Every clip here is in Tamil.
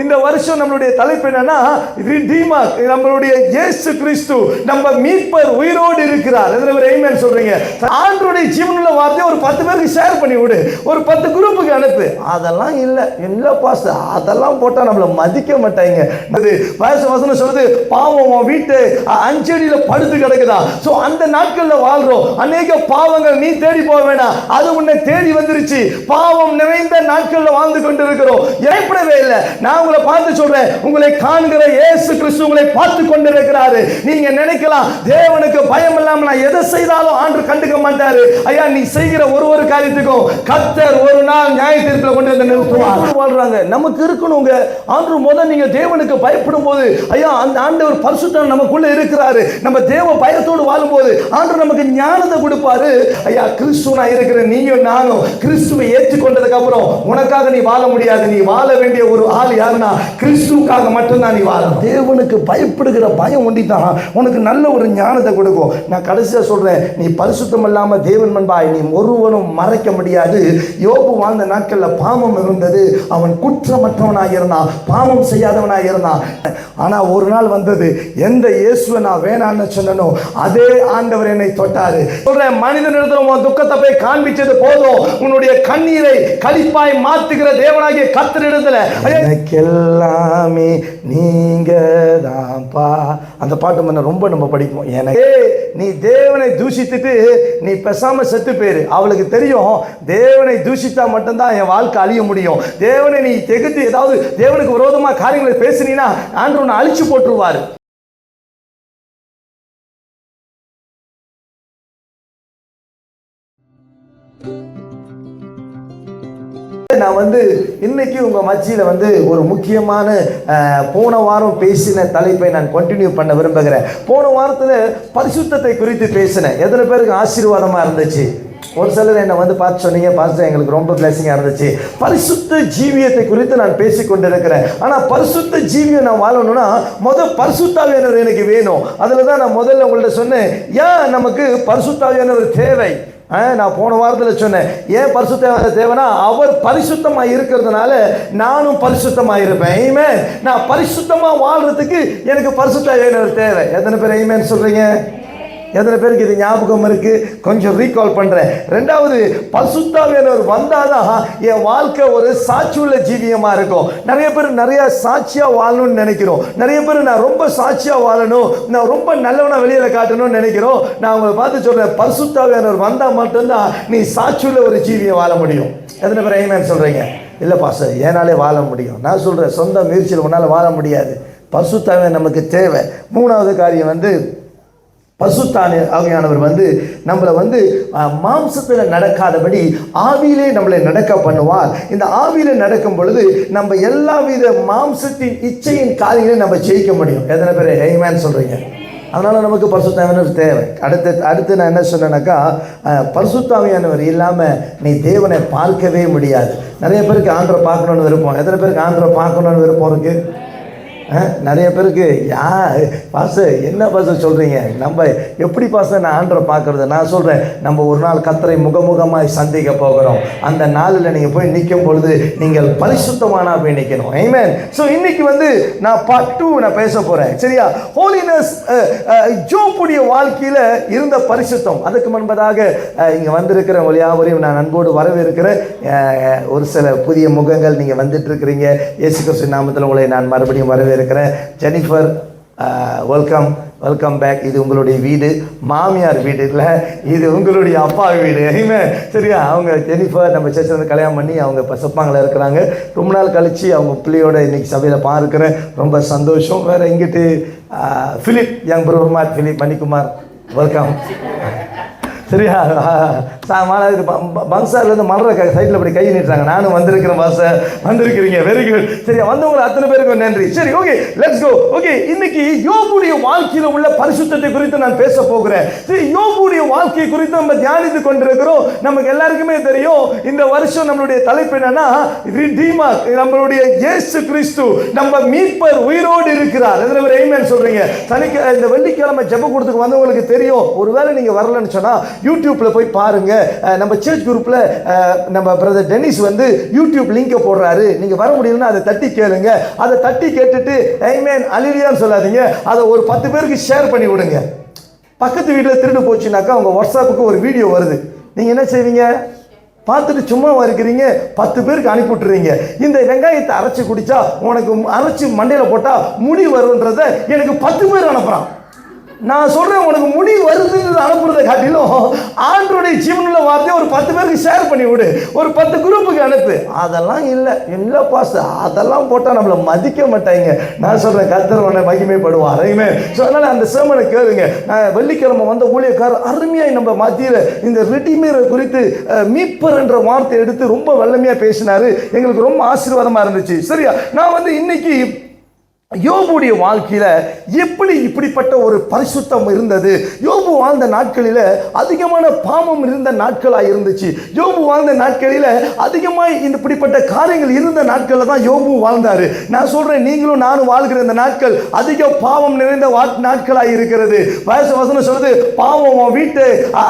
இந்த வருஷம் நம்மளுடைய தலைப்பு என்னன்னா ரிடீமர், நம்மளுடைய இயேசு கிறிஸ்து நம்ம மீட்பர் உயிரோடு இருக்கிறார். ஆமென் சொல்றீங்க. ஆண்டவருடைய ஜீவனுள்ள வார்த்தையை ஒரு 10 பேருக்கு ஷேர் பண்ணி விடு, ஒரு 10 குரூப்புக்கு அனுப்பு. அதெல்லாம் இல்ல பாஸ்டர், அதெல்லாம் போட்டா நம்மள மதிக்க மாட்டாங்க. வசனம் சொல்றது பாவம் வீட்டு அஞ்சடியில படுத்து கிடக்குதா. சோ அந்த நாட்கள்ல வாழ்றோம். அநேக பாவங்கள் நீ தேடி போக வேணாம், அது உன்னை தேடி வந்துருச்சு. பாவம் நிறைந்த நாட்கள்ல வாழ்ந்து கொண்டிருக்கிறோம். ஏற்படவே இல்லை. நான் உங்களை பார்த்து சொல்றேன், உங்களை காண்கிற இயேசு கிறிஸ்து உங்களை பார்த்து கொண்டிருக்கிறாரு. நீங்க நினைக்கலாம் தேவனுக்கு பயம் இல்லாம நான் எதை செய்தாலும் ஆண்டவர் கண்டுக்க மாட்டாரு. ஐயா, நீ செய்கிற ஒரு காரியத்துக்கும் கர்த்தர் ஒரு நாள் நியாய தீர்ப்புல கொண்டு வந்து நிறுத்துவார். வாழ்றாங்க நமக்கு இருக்கணுங்க. ஆண்டவர் முதல்ல நீங்க தேவனுக்கு பயப்படும் போது, ஐயா அந்த ஆண்டவர் பரிசுத்தம் நமக்குள்ள இருக்கிறாரு. நம்ம தேவ பயத்தோடு வாழும்போது ஆண்டவர் நமக்கு ஞானத்தை கொடுப்பாரு. ஐயா, கிறிஸ்து நான் இருக்கிறேன், நீயும் நானும் கிறிஸ்துவை ஏற்றுக்கொண்டதுக்கு அப்புறம் உனக்காக நீ வாழ முடியாது. நீ வாழ வேண்டிய ஒரு ஆள் யாருன்னா கிறிஸ்துவுக்காக மட்டும்தான் நீ வாழ. தேவனுக்கு பயப்படுகிற பயம் ஒண்டிதான் உனக்கு நல்ல ஒரு ஞானத்தை கொடுக்கும். நான் கடைசியா சொல்றேன், நீ பரிசுத்தம் இல்லாம தேவன் முன்பாய் நீ ஒருவனும் மறைக்க முடியாது. யோபு வாழ்ந்த நாட்கள்ல பாவம் இருந்தது. அவன் குற்றமற்றவனாக இருந்தான், பாவம் செய்யாதவனாக இருந்தான். ஆனா ஒரு நாள் வந்தது, எந்த இயேசுவை நான் வேணான்னு சொன்னனோ அதே ஆண்டவர் என்னை தொட்டாரு. சொல்றேன், மனிதனிடத்துல உன் துக்கத்தை போய் காண்பிச்சது போதும். உன்னுடைய கண்ணீரை களிப்பாய் மாத்துகிற தேவனாகிய கர்த்தரிடத்துல எனக்கெல்லாமே நீங்க தான்ப்பா. அந்த பாட்டு முன்ன ரொம்ப நம்ம படிப்போம். எனக்கு நீ தேவனை தூஷித்துட்டு நீ பேசாம செத்து பேரு. அவளுக்கு தெரியும் தேவனை தூஷித்தா மட்டும்தான் என் வாழ்க்கை அழிய முடியும். தேவனை நீ எதிர்த்து ஏதாவது தேவனுக்கு விரோதமா காரியங்களை பேசினா ஆண்டவர் உன்னை அழிச்சு போட்டுருவாரு. நான் இன்னைக்கு உங்க மத்தியில ஒரு முக்கியமான போன வாரம் பேசின தலைப்பை நான் கண்டினியூ பண்ண விரும்புகிறேன். போன வாரத்துல பரிசுத்தத்தை குறித்து பேசினேன். எத்தனை பேருக்கு ஆசீர்வாதமா இருந்துச்சு? ஒரு சிலர் என்னை பார்த்து சொன்னீங்க, பாஸ்டர் எங்களுக்கு ரொம்ப பிளஸிங்கா இருந்துச்சு. பரிசுத்த ஜீவியத்தை குறித்து நான் பேசிக் கொண்டிருக்கிறேன். ஆனா பரிசுத்த ஜீவியம் நான் வாழணும்னா முதல் பரிசுத்தாவியானவர் எனக்கு வேணும். அதுலதான் நான் முதல்ல உங்கள்ட்ட சொன்னேன், ஏன் நமக்கு பரிசுத்தாவியானவர் தேவை. நான் போன வாரத்தில் சொன்னேன், ஏன் பரிசுத்த தேவைன்னா அவர் பரிசுத்தமா இருக்கிறதுனால நானும் பரிசுத்தமா இருப்பேன். ஆமென். நான் பரிசுத்தமா வாழ்றதுக்கு எனக்கு பரிசுத்தாவியானவர் தேவை. எத்தனை பேர் ஆமென் சொல்றீங்க? எத்தனை பேருக்கு இது ஞாபகம் இருக்கு? கொஞ்சம் ரீகால் பண்றேன். ரெண்டாவது, பரிசுத்தாவியானவர் வந்தாதான் என் வாழ்க்கை ஒரு சாட்சியுள்ள ஜீவியமா இருக்கும். நிறைய பேர் நிறைய சாட்சியா வாழணும்னு நினைக்கிறோம். நிறைய பேர் நான் ரொம்ப சாட்சியா வாழணும், நான் ரொம்ப நல்லவனா வெளியில காட்டணும்னு நினைக்கிறோம். நான் உங்களை பார்த்து சொல்றேன், பரிசுத்தாவியானவர் வந்தா மட்டும்தான் நீ சாட்சியுள்ள ஒரு ஜீவியம் வாழ முடியும். எத்தனை பேர் ஆமென் சொல்றீங்க? இல்ல பாஸ்டர் ஏனாலே வாழ முடியும். நான் சொல்றேன், சொந்த முயற்சியில் உன்னால வாழ முடியாது. பரிசுத்தாவியானவர் நமக்கு தேவை. மூணாவது காரியம் பரிசுத்தாவியானவர் நம்மளை மாம்சத்தில் நடக்காதபடி ஆவியிலே நம்மளை நடக்க பண்ணுவார். இந்த ஆவியில நடக்கும் பொழுது நம்ம எல்லா வித மாம்சத்தின் இச்சையின் காரியங்களை நம்ம ஜெயிக்க முடியும். எத்தனை பேர் ஆமென் சொல்றீங்க? அதனால நமக்கு பரிசுத்தாவியானவர் தேவை. அடுத்து நான் என்ன சொன்னேன்னாக்கா, பரிசுத்தாவியானவர் இல்லாம நீ தேவனை பார்க்கவே முடியாது. நிறைய பேருக்கு ஆண்டவரை பார்க்கணும்னு விருப்பம். எத்தனை பேருக்கு ஆண்டவரை பார்க்கணும்னு விருப்பம் இருக்கு? நிறைய பேருக்கு பாஸ்டர் என்ன பாஸ்டர் சொல்றீங்க, நம்ம எப்படி பாஸ்டர் நான் ஆண்டவரை பார்க்கறது? நான் சொல்றேன், நம்ம ஒரு நாள் கர்த்தரை முகமுகமாய் சந்திக்க போகிறோம். அந்த நாளில் நீங்க போய் நிற்கும் பொழுது நீங்கள் பரிசுத்தமானா போய் நிற்கணும். ஆமென். ஸோ இன்னைக்கு நான் பார்ட் 2 நான் பேச போறேன். சரியா? ஹோலினஸ். ஜோபுடைய வாழ்க்கையில இருந்த பரிசுத்தம். அதுக்கு முன்பதாக இங்க வந்திருக்கிற யாவரையும் நான் அன்போடு வரவேற்கிறேன். ஒரு சில புதிய முகங்கள் நீங்க வந்துட்டு இருக்கிறீங்க. இயேசு கிறிஸ்து நாமத்தில் உங்களை நான் மறுபடியும் வரவேற்கிறேன். Jennifer, welcome back. இது உங்களுடைய வீடு, மாமியார் வீடு இல்லை, இது உங்களுடைய அப்பா வீடு. சரியா? அவங்க ஜெனிஃபர் நம்ம சர்ச்சில் கல்யாணம் பண்ணி அவங்க இப்போ சப்பாங்கில் இருக்கிறாங்க. ரொம்ப நாள் கழித்து அவங்க பிள்ளையோட இன்னைக்கு சபையில் பார்க்குறேன். ரொம்ப சந்தோஷம். வேறு இங்கிட்டு Philip, young brother Philip Manikumar, welcome. சரியா? பங்சார்லேருந்து மலர சைட்டில் அப்படி கை நீட்டுறாங்க. நானும் வந்திருக்கிறேன் பாஸ்டர், வந்திருக்கிறீங்க. Very good. சரியா? வந்தவங்க அத்தனை பேருக்கும் நன்றி. சரி, ஓகே, லெட்ஸ் கோ. ஓகே, இன்னைக்கு யோபுடைய வாழ்க்கையில் உள்ள பரிசுத்தத்தை குறித்து நான் பேச போகிறேன். சரி, யோபுடைய வாழ்க்கையை குறித்து நம்ம தியானித்து கொண்டிருக்கிறோம். நமக்கு எல்லாருக்குமே தெரியும், இந்த வருஷம் நம்மளுடைய தலைப்பு என்னன்னா ரிடீமர், நம்மளுடைய இயேசு கிறிஸ்து நம்ம மீட்பர் உயிரோடு இருக்கிறார். ஆமென் சொல்றீங்க? இந்த வெள்ளிக்கிழமை ஜெப கூட்டத்துக்கு வந்தவங்களுக்கு தெரியும். ஒருவேளை நீங்க வரலன்னு சொன்னா யூடியூப்ல போய் பாருங்க. நம்ம சர்ச் குரூப்ல நம்ம பிரதர் டெனிஸ் வந்து யூடியூப் லிங்கை போடுறாரு. நீங்க வர முடியலன்னா அதை தட்டி கேளுங்க. அதை தட்டி கேட்டுட்டு ஆமென் அல்லேலூயான்னு சொல்லாதீங்க, அதை ஒரு 10 பேருக்கு ஷேர் பண்ணி விடுங்க. பக்கத்து வீட்டில் திருடு போச்சுனாக்கா உங்க வாட்ஸ்அப்புக்கு ஒரு வீடியோ வருது, நீங்க என்ன செய்வீங்க? பார்த்துட்டு சும்மா இருக்கிறீங்க, 10 பேருக்கு அனுப்பி விட்டுறீங்க. இந்த வெங்காயத்தை அரைச்சி குடிச்சா உனக்கு அரைச்சி மண்டையில் போட்டா முடி வரும்ன்றத எனக்கு 10 பேர் அனுப்புறான். நான் சொல்றேன், உனக்கு முடி வருதுன்னு அனுப்புறதை காட்டிலும் ஆண்டவருடைய ஜீவனுள்ள வார்த்தையை ஒரு 10 பேருக்கு ஷேர் பண்ணி விடு, ஒரு 10 குரூப்புக்கு அனுப்பு. அதெல்லாம் இல்லை பாஸ்டர், அதெல்லாம் போட்டால் நம்மளை மதிக்க மாட்டாங்க. நான் சொல்றேன், கர்த்தர் உன்னை மகிமைப்படுவார். ஸோ அதனால அந்த சேமனை கேளுங்க. நான் வெள்ளிக்கிழமை வந்த ஊழியக்காரர் அருமையாய் நம்ம மத்தியில் இந்த ரெடிமேரை குறித்து மீட்பர் என்ற வார்த்தை எடுத்து ரொம்ப வல்லமையா பேசினாரு. எங்களுக்கு ரொம்ப ஆசீர்வாதமா இருந்துச்சு. சரியா, நான் வந்து இன்னைக்கு யோபுடைய வாழ்க்கையில எப்படி இப்படிப்பட்ட ஒரு பரிசுத்தம் இருந்தது. யோபு வாழ்ந்த நாட்களில அதிகமான பாவம் இருந்த நாட்களாக இருந்துச்சு. யோபு வாழ்ந்த நாட்களில அதிகமாய் இப்படிப்பட்ட காரியங்கள் இருந்த நாட்களில் தான் யோபு வாழ்ந்தாரு. நான் சொல்றேன், நீங்களும் நானும் வாழ்கிற இந்த நாட்கள் அதிக பாவம் நிறைந்த நாட்களாக இருக்கிறது. வசனம் சொல்றது, பாவம் வீட்டு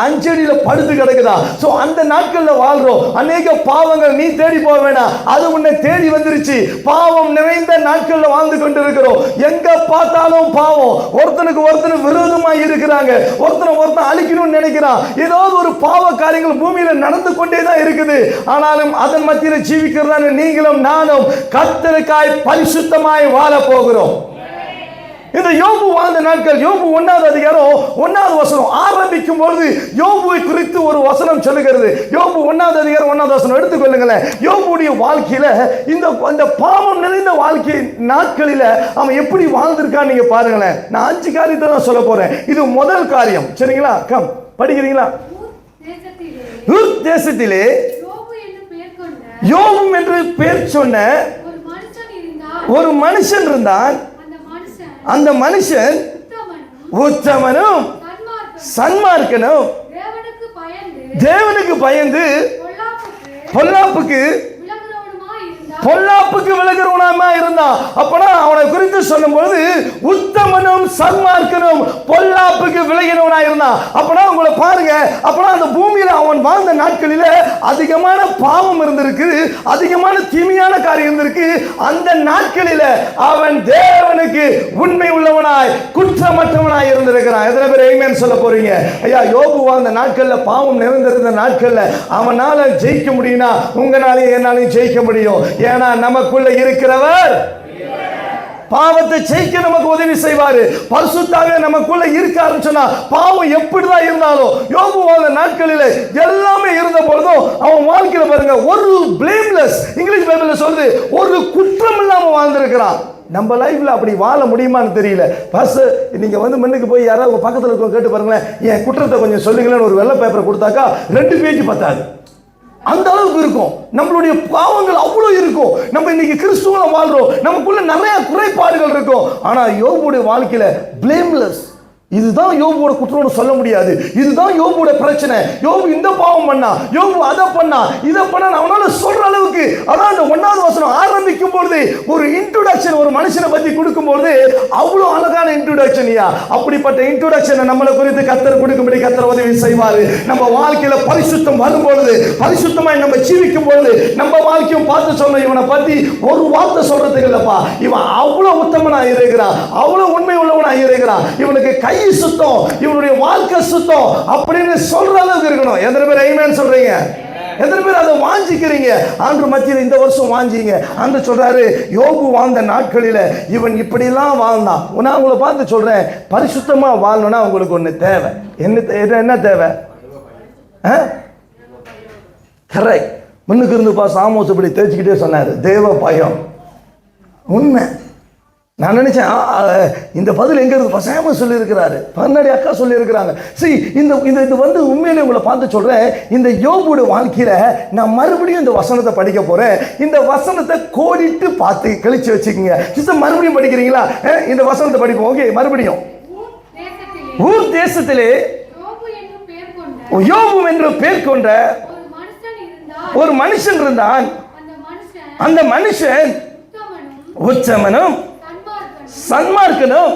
அஞ்சடியில படுத்து கிடக்குதா. ஸோ அந்த நாட்கள்ல வாழ்றோம். அநேக பாவங்கள் நீ தேடி போக வேணாம், அது உன்னை தேடி வந்துருச்சு. பாவம் நிறைந்த நாட்கள்ல வாழ்ந்து கொண்டு எங்க பார்த்தாலும் பாவம். ஒருத்தனுக்கு ஒருத்தன் விரோதமா இருக்கிறாங்க, ஒருத்தன் அழிக்கணும்னு நினைக்கிறான். ஏதாவது ஒரு பாவ காரியங்கள் பூமியில நடந்து கொண்டே தான் இருக்குது. ஆனாலும் அதன் மத்தியில் ஜீவிக்கிறதான நீங்களும் நானும் கர்த்தருக்காய் பரிசுத்தமாய் வாழ போகிறோம். இந்த யோபு வாழ்ந்த நாட்கள், யோபு 1வது அதிகாரம் 1வது வசனம் ஆரம்பிக்கும் பொழுது யோபுவை குறித்து ஒரு வசனம் சொல்லுகிறது. யோபு 1வது அதிகாரம் 1வது வசனம் எடுத்துக்கொள்ளுங்களேன். யோபுடைய வாழ்க்கையில இந்த பாவம் நிறைந்த வாழ்க்கை நாட்களில அவன் எப்படி வாழ்ந்திருக்கான்னு நீங்க பாருங்களேன். நான் 5 காரியத்தை தான் சொல்ல போறேன். இது முதல் காரியம். சரிங்களா? கம் படிக்கிறீங்களா? தேசத்திலே யோபு என்று பெயர் சொன்ன ஒரு மனுஷன் இருந்தான். அந்த மனுஷன் உத்தமனும் சன்மார்க்கனும் தேவனுக்கு பயந்து பொல்லாப்புக்கு விலகிறவனாமா இருந்தான். அப்பனா அவனை குறித்து சொல்லும்போது உத்தமனும் சன்மார்க்கனும் பொல்லாப்புக்கு விலகினவனா இருந்தான். அப்பனா உங்களை பாருங்க, அப்பனா அந்த பூமியில அவன் வாழ்ந்த நாட்களில அதிகமான பாவம் இருந்திருக்கு, அதிகமான தீமையான காரியம் இருந்திருக்கு. அந்த நாட்களில அவன் தேவனுக்கு உண்மை உள்ளவனாய் குற்றமற்றவனாய் இருந்திருக்கிறான். எத்தனை பேர் ஆமென் சொல்ல போறீங்க? ஐயா, யோபு வாழ்ந்த நாட்கள்ல பாவம் நிறைந்திருந்த நாட்கள்ல அவனால ஜெயிக்க முடியும்னா உங்களாலையும் என்னாலையும் ஜெயிக்க முடியும். ஏன்னா நமக்குள்ள இருக்கிறவர் பாவத்தை ஜெயிக்க நமக்கு உதவி செய்வாரு. பரிசுத்தாவே நமக்குள்ள இருக்காருன்னு சொன்னா பாவம் எப்படிதான் இருந்தாலும் யோபு வாழ்ந்த நாட்களில் எல்லாமே இருந்த பொழுதும் அவன் வாழ்க்கையில பாருங்க ஒரு பிளேம்லெஸ், இங்கிலீஷ் பைபிள்ல சொல்லுது, ஒரு குற்றம் இல்லாம வாழ்ந்திருக்கிறான். நம்ம லைஃப்ல அப்படி வாழ முடியுமான்னு தெரியல. ஃபர்ஸ்ட் நீங்க வந்து முன்னுக்கு போய் யாராவது உங்க பக்கத்துல இருக்க கேட்டு பாருங்களேன், என் குற்றத்தை கொஞ்சம் சொல்லுங்களேன்னு ஒரு வெள்ளை பேப்பரை கொடுத்தாக்கா 2 பேஜ் பத்தாது. அந்த அளவுக்கு இருக்கும் நம்மளுடைய பாவங்கள், அவ்வளவு இருக்கும். நம்ம இன்னைக்கு கிறிஸ்துவ வாழ்றோம், நமக்குள்ள நிறைய குறைபாடுகள் இருக்கும். ஆனா யோபுடைய வாழ்க்கையில பிளேம்லெஸ். இதுதான் யோபுவோட குற்றம்னு சொல்ல முடியாது. இதுதான் யோபுவோட பிரச்சனை. யோபு இந்த பாவம் பண்ணா, யோபு அதை பண்ணா, இதை பண்ணா அவனால சொல்ற அளவுக்கு. அதான் அந்த 1வது வசனம் ஆரம்பிக்கும் பொழுது ஒரு இன்ட்ரோடக்ஷன் ஒரு மனுஷனை பத்தி கொடுக்கும் பொழுது அவ்வளவு அழகான இன்ட்ரோடக்ஷன். அப்படிப்பட்ட இன்ட்ரோடக்ஷனை நம்மளை குறித்து கர்த்தர் கொடுக்கும்படி கர்த்தர் உதவி செய்வாரு. நம்ம வாழ்க்கையில பரிசுத்தம் வரும் பொழுது, பரிசுத்தமாய் நம்ம ஜீவிக்கும் பொழுது நம்ம வாழ்க்கையும் பார்த்து சொல்ல, இவனை பத்தி ஒரு வார்த்தை சொல்றதுக்கு இல்லப்பா, இவன் அவ்வளவு உத்தமனா இருக்கிறான், அவ்வளவு உண்மை உள்ளவனா இருக்கிறான், இவனுக்கு கை சுத்தம், இவனுடைய வாழ்க்கை சுத்தம் அப்படின்னு சொல்ற அளவுக்கு இருக்கணும். எத்தனை பேர் ஆமென் சொல்றீங்க? எத்தனை பேர் அதை வாஞ்சிக்கிறீங்க? ஆண்டு மத்தியில் இந்த வருஷம் வாஞ்சிங்க. ஆண்டு சொல்றாரு, யோபு வாழ்ந்த நாட்களில இவன் இப்படிலாம் வாழ்ந்தான். நான் உங்களை பார்த்து சொல்றேன், பரிசுத்தமா வாழணும்னா உங்களுக்கு ஒண்ணு தேவை. என்ன தேவை? கரெக்ட். முன்னுக்கு இருந்து சாமோஸ் இப்படி தேய்ச்சிக்கிட்டே சொன்னாரு, தேவ பயம். உண்மை. நான் நினைச்சேன் இந்த பதில் எங்க இருக்கு? பசாம சொல்லி இருக்கிறாரு, பன்னாடி அக்கா சொல்லி இருக்கிறாங்க. சரி, இது வந்து உண்மையிலே உங்களை பார்த்து சொல்றேன், இந்த யோபுடைய வாழ்க்கையில நான் மறுபடியும் இந்த வசனத்தை படிக்க போறேன். இந்த வசனத்தை கோடிட்டு பார்த்து கழிச்சு வச்சுக்கோங்க. சிஸ்டர் மறுபடியும் படிக்கிறீங்களா? இந்த வசனத்தை படிப்போம். ஓகே, மறுபடியும். ஊர் தேசத்திலே யோபு என்று பேர் கொண்ட ஒரு மனுஷன் இருந்தான். அந்த மனுஷன் உத்தமனும் சன்மார்க்கனும்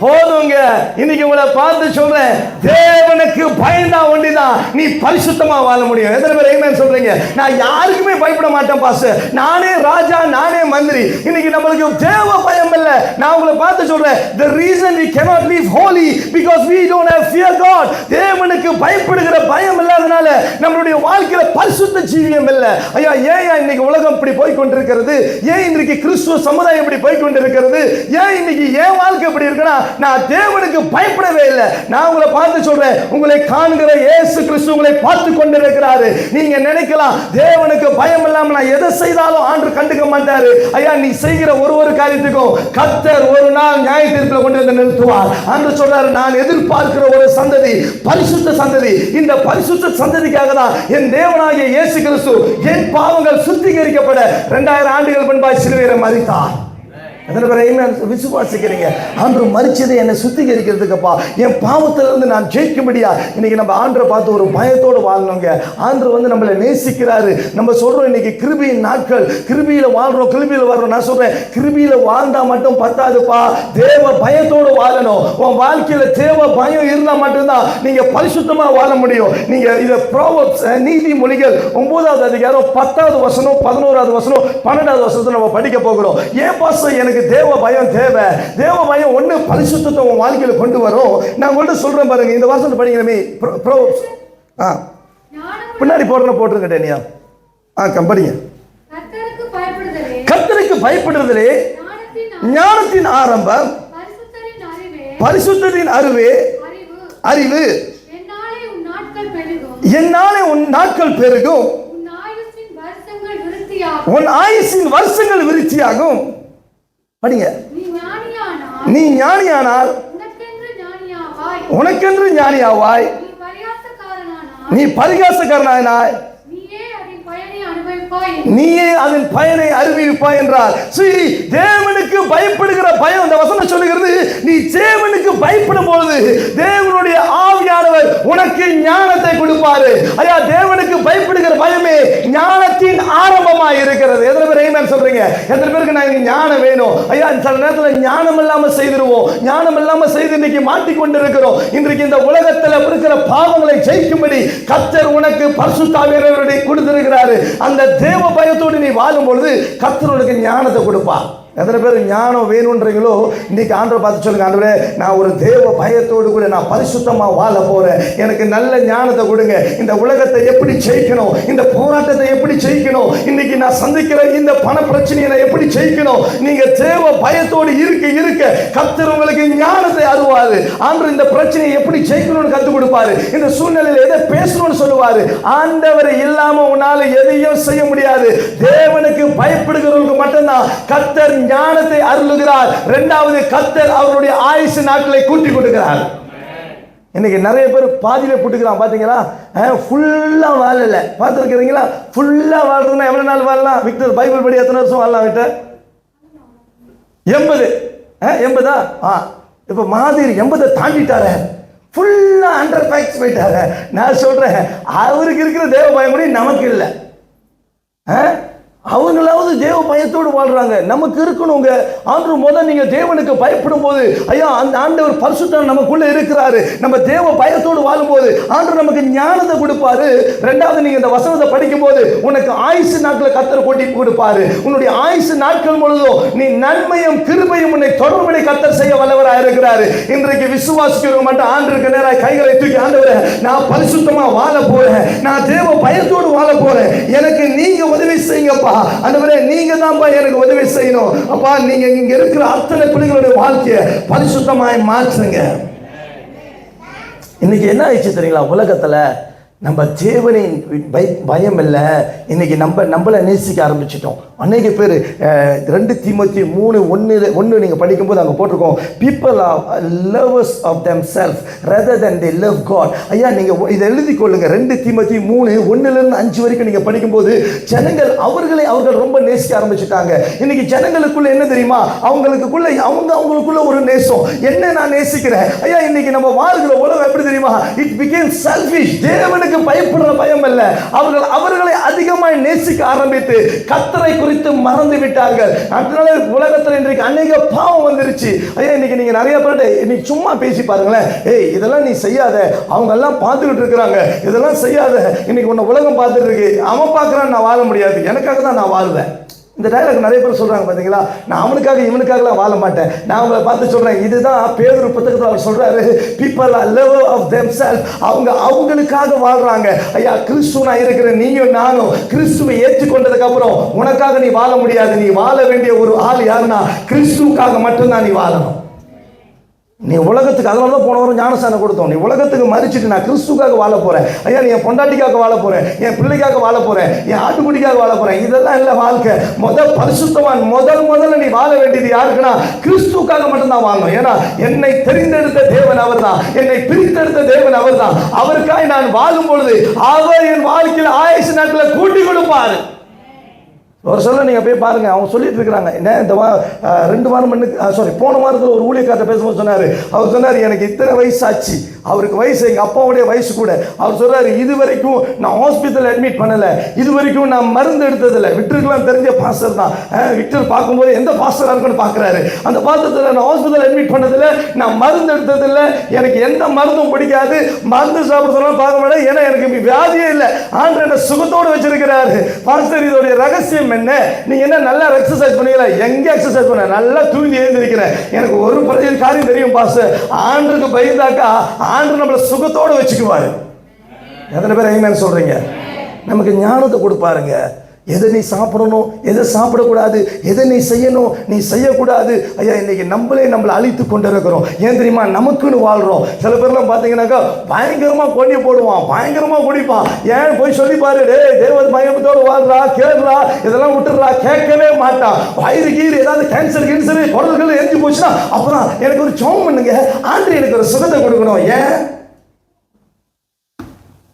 போதுங்க. இன்னைக்கு உங்களை பார்த்து சொல்றேன், தேவனுக்கு பயந்தா ஒண்டிதான் நீ பரிசுத்தமா வாழ முடியும். எத்தனை பேர் ஆமென் சொல்றீங்க? நான் யாருக்குமே பயப்பட மாட்டேன் பாஸ்டர், நானே ராஜா, நானே மந்திரி. இன்னைக்கு நம்மளுக்கு தேவ பயம் இல்ல. நான் உங்களை பார்த்து சொல்றேன், the reason we cannot live holy because we don't have fear God. தேவனுக்கு பயப்படுகிற பயம் இல்லாதனால நம்மளுடைய வாழ்க்கையில பரிசுத்த ஜீவியம் இல்ல. ஐயா, ஏன் இன்னைக்கு உலகம் இப்படி போய் கொண்டிருக்கிறது? ஏன் இன்னைக்கு கிறிஸ்துவ சமுதாயம் இப்படி போய் கொண்டிருக்கிறது? ஏன் இன்னைக்கு ஏன் வாழ்க்கை இப்படி இருக்குன்னா, நான் தேவனுக்கு பயப்படவே இல்லை. நான் உங்களை பார்த்து சொல்றேன், உங்களை காண்கிற இயேசு கிறிஸ்து உங்களை பார்த்து கொண்டிருக்கிறாரு. நீங்க நினைக்கலாம், தேவனுக்கு பயம் இல்லாம நான் எதை செய்தாலும் ஆண்டு கண்டுக்க மாட்டாரு. ஐயா, நீ செய்கிற ஒரு காரியத்துக்கும் கர்த்தர் ஒரு நாள் நியாய தீர்ப்பில் கொண்டு வந்து நிறுத்துவார். ஆண்டு சொல்றாரு, நான் எதிர்பார்க்கிற ஒரு சந்ததி பரிசுத்த சந்ததி. இந்த பரிசுத்த சந்ததிக்காக தான் என் தேவனாகிய இயேசு கிறிஸ்து என் பாவங்கள் சுத்திகரிக்கப்பட 2000 ஆண்டுகள் முன்பாய் சிலுவையிலே மரித்தார். விசுவாசிக்கிறீங்க? ஆண்டு மரிச்சதை என்னை சுத்திகரிக்கிறதுக்குப்பா, என் பாவத்திலிருந்து நான் ஜெயிக்கும்படியா. இன்னைக்கு நம்ம ஆண்டரை பார்த்து ஒரு பயத்தோடு வாழணுங்க. ஆண்டு நம்மளை நேசிக்கிறாரு. நம்ம சொல்றோம், இன்னைக்கு கிருபையின் நாட்கள், கிருபையில வாழ்றோம், கிருபையில வர்றோம். நான் சொல்றேன், கிருபையில வாழ்ந்தா மட்டும் பத்தாதுப்பா, தேவ பயத்தோடு வாழணும். உன் வாழ்க்கையில தேவ பயம் இருந்தா மட்டும்தான் நீங்க பரிசுத்தமா வாழ முடியும். நீங்க இத ப்ரோவர்ப்ஸ், நீதிமொழிகள் 9வது அதிகாரம் 10வது வசனம், 11வது வசனம், 12வது வசனத்தை நம்ம படிக்க போகிறோம். ஏன் பாஸ்டர் எனக்கு தேவ பயம் தேவை? தேவ பயம் ஒண்ணு பரிசுத்தத்தை உன் வாழ்க்கையில கொண்டு வரும். நான் உங்கள்ட்ட சொல்றேன் பாருங்க, இந்த வசனத்தை படிக்கிறமே. பின்னாடி போட்டுருங்க டேனியா. படிங்க. கர்த்தருக்கு பயப்படுதலே ஞானத்தின் ஆரம்பம், பரிசுத்தத்தின் அறிவு. என்னாலே உன் நாட்கள் பெருகும், உன் ஆயுசின் வருஷங்கள் விருத்தியாகும். படிங்க. நீ ஞானியானால் உனக்கென்று ஞானியாவாய், நீ பரிகாசக்காரனாய், நீயே அதன் பயனை அனுபவிப்பாய் என்றார். தேவனுக்கு பயப்படுகிற பயம், இந்த வசனம் சொல்லுகிறது, நீ தேவனுக்கு பயப்படும் பொழுது தேவனுடைய ஆவியானவர் உனக்கு ஞானத்தை கொடுப்பாரு. ஐயா, தேவனுக்கு பயப்படுகிற பயமே ஞானத்தின் ஆரம்பமாய் இருக்கிறது. எத்தனை பேர் ஆமென் சொல்றீங்க? எத்தனை பேருக்கு நான் ஞானம் வேணும்? ஐயா, சில நேரத்தில் ஞானம் இல்லாம செய்திருவோம். ஞானம் இல்லாம செய்து இன்னைக்கு மாட்டிக்கொண்டு இருக்கிறோம். இன்றைக்கு இந்த உலகத்தில் இருக்கிற பாவங்களை ஜெயிக்கும்படி கர்த்தர் உனக்கு பரிசுத்த ஆவியானவரை கொடுத்திருக்கிறாரு. அந்த தேவ பயத்தோடு நீ வாழும் பொழுது கர்த்தர் உனக்கு ஞானத்தை கொடுப்பார். எத்தனை பேர் ஞானம் வேணும்ன்றீங்களோ? இன்னைக்கு ஆண்டவரை பார்த்து சொல்லுங்க, ஆண்டவரே, நான் ஒரு தேவ பயத்தோடு கூட நான் பரிசுத்தமா வாழ போறேன், எனக்கு நல்ல ஞானத்தை கொடுங்க. இந்த உலகத்தை எப்படி ஜெயிக்கணும், இந்த போராட்டத்தை எப்படி ஜெயிக்கணும், இன்னைக்கு நான் சந்திக்கிற இந்த பண பிரச்சனையை நான் எப்படி ஜெயிக்கணும். நீங்க தேவ பயத்தோடு இருக்க கர்த்தர் உங்களுக்கு ஞானத்தை அருவாரு. ஆண்டவர் இந்த பிரச்சனையை எப்படி ஜெயிக்கணும்னு கற்றுக் கொடுப்பாரு. இந்த சூழ்நிலையில் எதை பேசணும்னு சொல்லுவாரு. ஆண்டவரை இல்லாம உன்னால எதையும் செய்ய முடியாது. தேவனுக்கு பயப்படுகிறவங்களுக்கு மட்டும்தான் கர்த்தர் ஞானத்தை அருளுகிறார். இரண்டாவது, கர்த்தர் அவருடைய ஆயுசு நாட்களை கூட்டி கொடுக்கிறார். இன்னைக்கு நிறைய பேர் பாதியில போட்டுக்கிறான். பாத்தீங்களா? ஃபுல்லா வாழல. பார்த்துருக்கிறீங்களா? ஃபுல்லா வாழ்றதுன்னா எவ்வளவு நாள் வாழலாம்? விக்டர் பைபிள் படி எத்தனை வருஷம் வாழலாம்? விக்டர் 80 இப்ப மாதிரி 80 தாண்டிட்டாரு. ஃபுல்லா அண்டர் பேக்ஸ் போயிட்டாரு. நான் சொல்றேன், அவருக்கு இருக்கிற தேவ பயம் கூட நமக்கு இல்லை. அவங்களாவது தேவ பயத்தோடு வாழ்றாங்க. நமக்கு இருக்கணுங்க. ஆண்டவர் முதல் நீங்க தேவனுக்கு பயப்படும் போது, ஐயா, அந்த ஆண்டவர் பரிசுத்தம் நமக்குள்ள இருக்கிறாரு. நம்ம தேவ பயத்தோடு வாழும்போது ஆண்டவர் நமக்கு ஞானத்தை கொடுப்பாரு. ரெண்டாவது, நீங்க இந்த வசனத்தை படிக்கும் போது உனக்கு ஆயுசு நாட்களை கர்த்தர் கொட்டி கொடுப்பாரு. உன்னுடைய ஆயுசு நாட்கள் முழுதும் நீ நன்மையும் கிருபையும் உன்னை தொடர்படி கர்த்தர் செய்ய வல்லவராக இருக்கிறாரு. இன்றைக்கு விசுவாசிக்கிறவங்க மட்டும் ஆண்டவருக்கு நேராக கைகளை தூக்கி, ஆண்டவரே, நான் பரிசுத்தமா வாழ போறேன், நான் தேவ பயத்தோடு வாழ போறேன், எனக்கு நீங்க உதவி செய்யுங்கப்பா. ஆண்டவரே, நீங்க தான் எனக்கு உதவி செய்யணும். அப்பா, நீங்க இங்க இருக்கிற அத்தனை பிள்ளைகளுடைய வாழ்க்கையை பரிசுத்தமாய் மாற்றுங்க. இன்னைக்கு என்ன ஆயிடுச்சு தெரியுங்களா? உலகத்துல நம்ம தேவனின் பயம் இல்லை. இன்னைக்கு நம்மளை நேசிக்க ஆரம்பிச்சிட்டோம். அநேக பேர் 2 தீமோத்தேயு 3:1 நீங்கள் படிக்கும்போது அங்கே போட்டிருக்கோம், people are lovers of them self rather than they love God. ஐயா, நீங்கள் இதை எழுதி கொள்ளுங்க. 2 தீமோத்தேயு 3:1-5 வரைக்கும் நீங்கள் படிக்கும்போது ஜனங்கள் அவர்கள் ரொம்ப நேசிக்க ஆரம்பிச்சுட்டாங்க. இன்னைக்கு ஜனங்களுக்குள்ள என்ன தெரியுமா? அவங்களுக்குள்ள ஒரு நேசம். என்ன நான் நேசிக்கிறேன். ஐயா, இன்னைக்கு நம்ம வாழ்கிற உலகம் எப்படி தெரியுமா? It became selfish. தேவனுக்கு தேவனுக்கு பயப்படுற பயம் அல்ல, அவர்களை அதிகமாய் நேசிக்க ஆரம்பித்து கர்த்தரை குறித்து மறந்து விட்டார்கள். அதனால உலகத்தில் இன்றைக்கு அநேக பாவம் வந்துருச்சு. ஐயா, இன்னைக்கு நீங்க நிறைய பேர் இன்னைக்கு சும்மா பேசி பாருங்களேன், ஏய் இதெல்லாம் நீ செய்யாத, அவங்க எல்லாம் பார்த்துக்கிட்டு இருக்கிறாங்க, இதெல்லாம் செய்யாத, இன்னைக்கு உன்னை உலகம் பார்த்துட்டு இருக்கு, அவன் பார்க்கறான், நான் வாழ முடியாது, எனக்காக தான் நான் வாழ்வேன். இந்த டைலாக் நிறைய பேர் சொல்றாங்க பாத்தீங்களா. நான் அவனுக்காக இவனுக்காகலாம் வாழ மாட்டேன். நான் அவங்களை பார்த்து சொல்றேன், இதுதான் பேதுரு புத்தகத்தில் அவர் சொல்றாரு, people are lover of themselves. அவங்களுக்காக வாழ்றாங்க. ஐயா, கிறிஸ்துவனா இருக்கிற நீயும் நானும் கிறிஸ்துவை ஏற்றுக்கொண்டதுக்கு அப்புறம் உனக்காக நீ வாழ முடியாது. நீ வாழ வேண்டிய ஒரு ஆள் யாருன்னா கிறிஸ்துவுக்காக மட்டும்தான் நீ வாழணும். நீ உலகத்துக்கு, அதனால தான் போன வாரம் ஞானஸ்தானம் கொடுத்தோம், நீ உலகத்துக்கு மறிச்சிட்டு நான் கிறிஸ்துக்காக வாழ போறேன், ஐயா நீ என் பொண்டாட்டிக்காக வாழ போறேன், என் பிள்ளைக்காக வாழ போறேன், என் ஆட்டுக்குடிக்காக வாழ போறேன், இதெல்லாம் இல்லை வாழ்க்கை. பரிசுத்தவான் முதல்ல நீ வாழ வேண்டியது யாருக்குன்னா கிறிஸ்துக்காக மட்டும்தான் வாழணும். ஏன்னா என்னை தெரிந்தெடுத்த தேவன் அவர் தான், என்னை பிரித்தெடுத்த தேவன் அவர் தான். அவருக்காக நான் வாழும் பொழுது அவர் என் வாழ்க்கையில் ஆயுசு நாட்களை கூட்டி கொடுப்பாரு. ஒரு சொல்ல நீங்கள் போய் பாருங்க, அவங்க சொல்லிட்டு இருக்கிறாங்க. என்ன இந்த 2 வாரம் போன வாரத்தில் ஒரு ஊழியக்காரத்தை பேசும்போது சொன்னார், அவர் சொன்னார் எனக்கு இத்தனை வயசு ஆச்சு, அவருக்கு வயசு எங்கள் அப்பாவுடைய வயசு கூட. அவர் சொல்றாரு, இது வரைக்கும் நான் ஹாஸ்பிட்டல் அட்மிட் பண்ணலை, இது வரைக்கும் நான் மருந்து எடுத்ததில்லை. விக்டருக்குலாம் தெரிஞ்ச பாஸ்டர் தான். விக்டர் பார்க்கும்போது எந்த பாஸ்டராக இருக்குன்னு பார்க்குறாரு. அந்த பாஸ்டத்தில் நான் ஹாஸ்பிட்டல் அட்மிட் பண்ணதில்லை, நான் மருந்து எடுத்ததில்லை, எனக்கு எந்த மருந்தும் பிடிக்காது, மருந்து சாப்பிட்றதெல்லாம் பார்க்க மாட்டேன், ஏன்னா எனக்கு வியாதியே இல்லை, ஆண்டு என்ன சுகத்தோடு வச்சிருக்கிறாரு. பாஸ்டர் இதோடைய ரகசியம் என்ன? நீங்க என்ன நல்லா எக்ஸசைஸ் பண்ணீங்களா? எங்க எக்ஸசைஸ் பண்ண, நல்லா தூங்கி எழுந்திருக்கிறேன், எனக்கு ஒரு காரியம் தெரியும் பாஸ்டர், ஆண்டுக்கு பயந்தாக்கா ஆண்டு நம்மளை சுகத்தோடு வச்சுக்குவாரு. எத்தனை பேர் ஆமென் சொல்றீங்க? நமக்கு ஞானத்தை கொடுப்பாருங்க. எதை நீ சாப்பிடணும், எதை சாப்பிடக்கூடாது, எதை நீ செய்யணும், நீ செய்யக்கூடாது. ஐயா, இன்னைக்கு நம்மளை அழித்து கொண்டு இருக்கிறோம். ஏன் தெரியுமா? நமக்குன்னு வாழ்றோம். சில பேர்லாம் பார்த்தீங்கன்னாக்கா பயங்கரமாக கொண்டி போடுவான், பயங்கரமாக குடிப்பான். ஏன் போய் சொல்லி பாரு, தேவ பயத்தோடு வாழ்றா, கேட்குறா, இதெல்லாம் விட்டுறா, கேட்கவே மாட்டான். வயிறு கீறு ஏதாவது கேன்சர் குடல்கள் எரிஞ்சு போச்சுன்னா அப்புறம் எனக்கு ஒரு சோம் பண்ணுங்க, ஆண்டு எனக்கு ஒரு சுகத்தை கொடுக்கணும். ஏன்?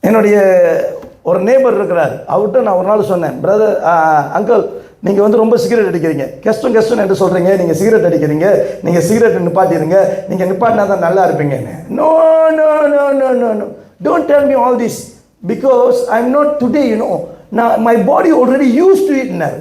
என்னுடைய ஒரு நேபர் இருக்கிறார், அவர்கிட்ட நான் ஒரு நாள் சொன்னேன், பிரதர் அங்கிள் நீங்கள் ரொம்ப சிகரெட் அடிக்கிறீங்க, கெஸ்டன் என்று சொல்கிறீங்க, நீங்கள் சிகரெட் அடிக்கிறீங்க, நீங்கள் சிகரெட் நிப்பாட்டிடுங்க, நீங்கள் நிப்பாட்டினா தான் நல்லா இருப்பீங்க. No no no no no no don't tell me all this because I am not today, நான் my body already use to it now.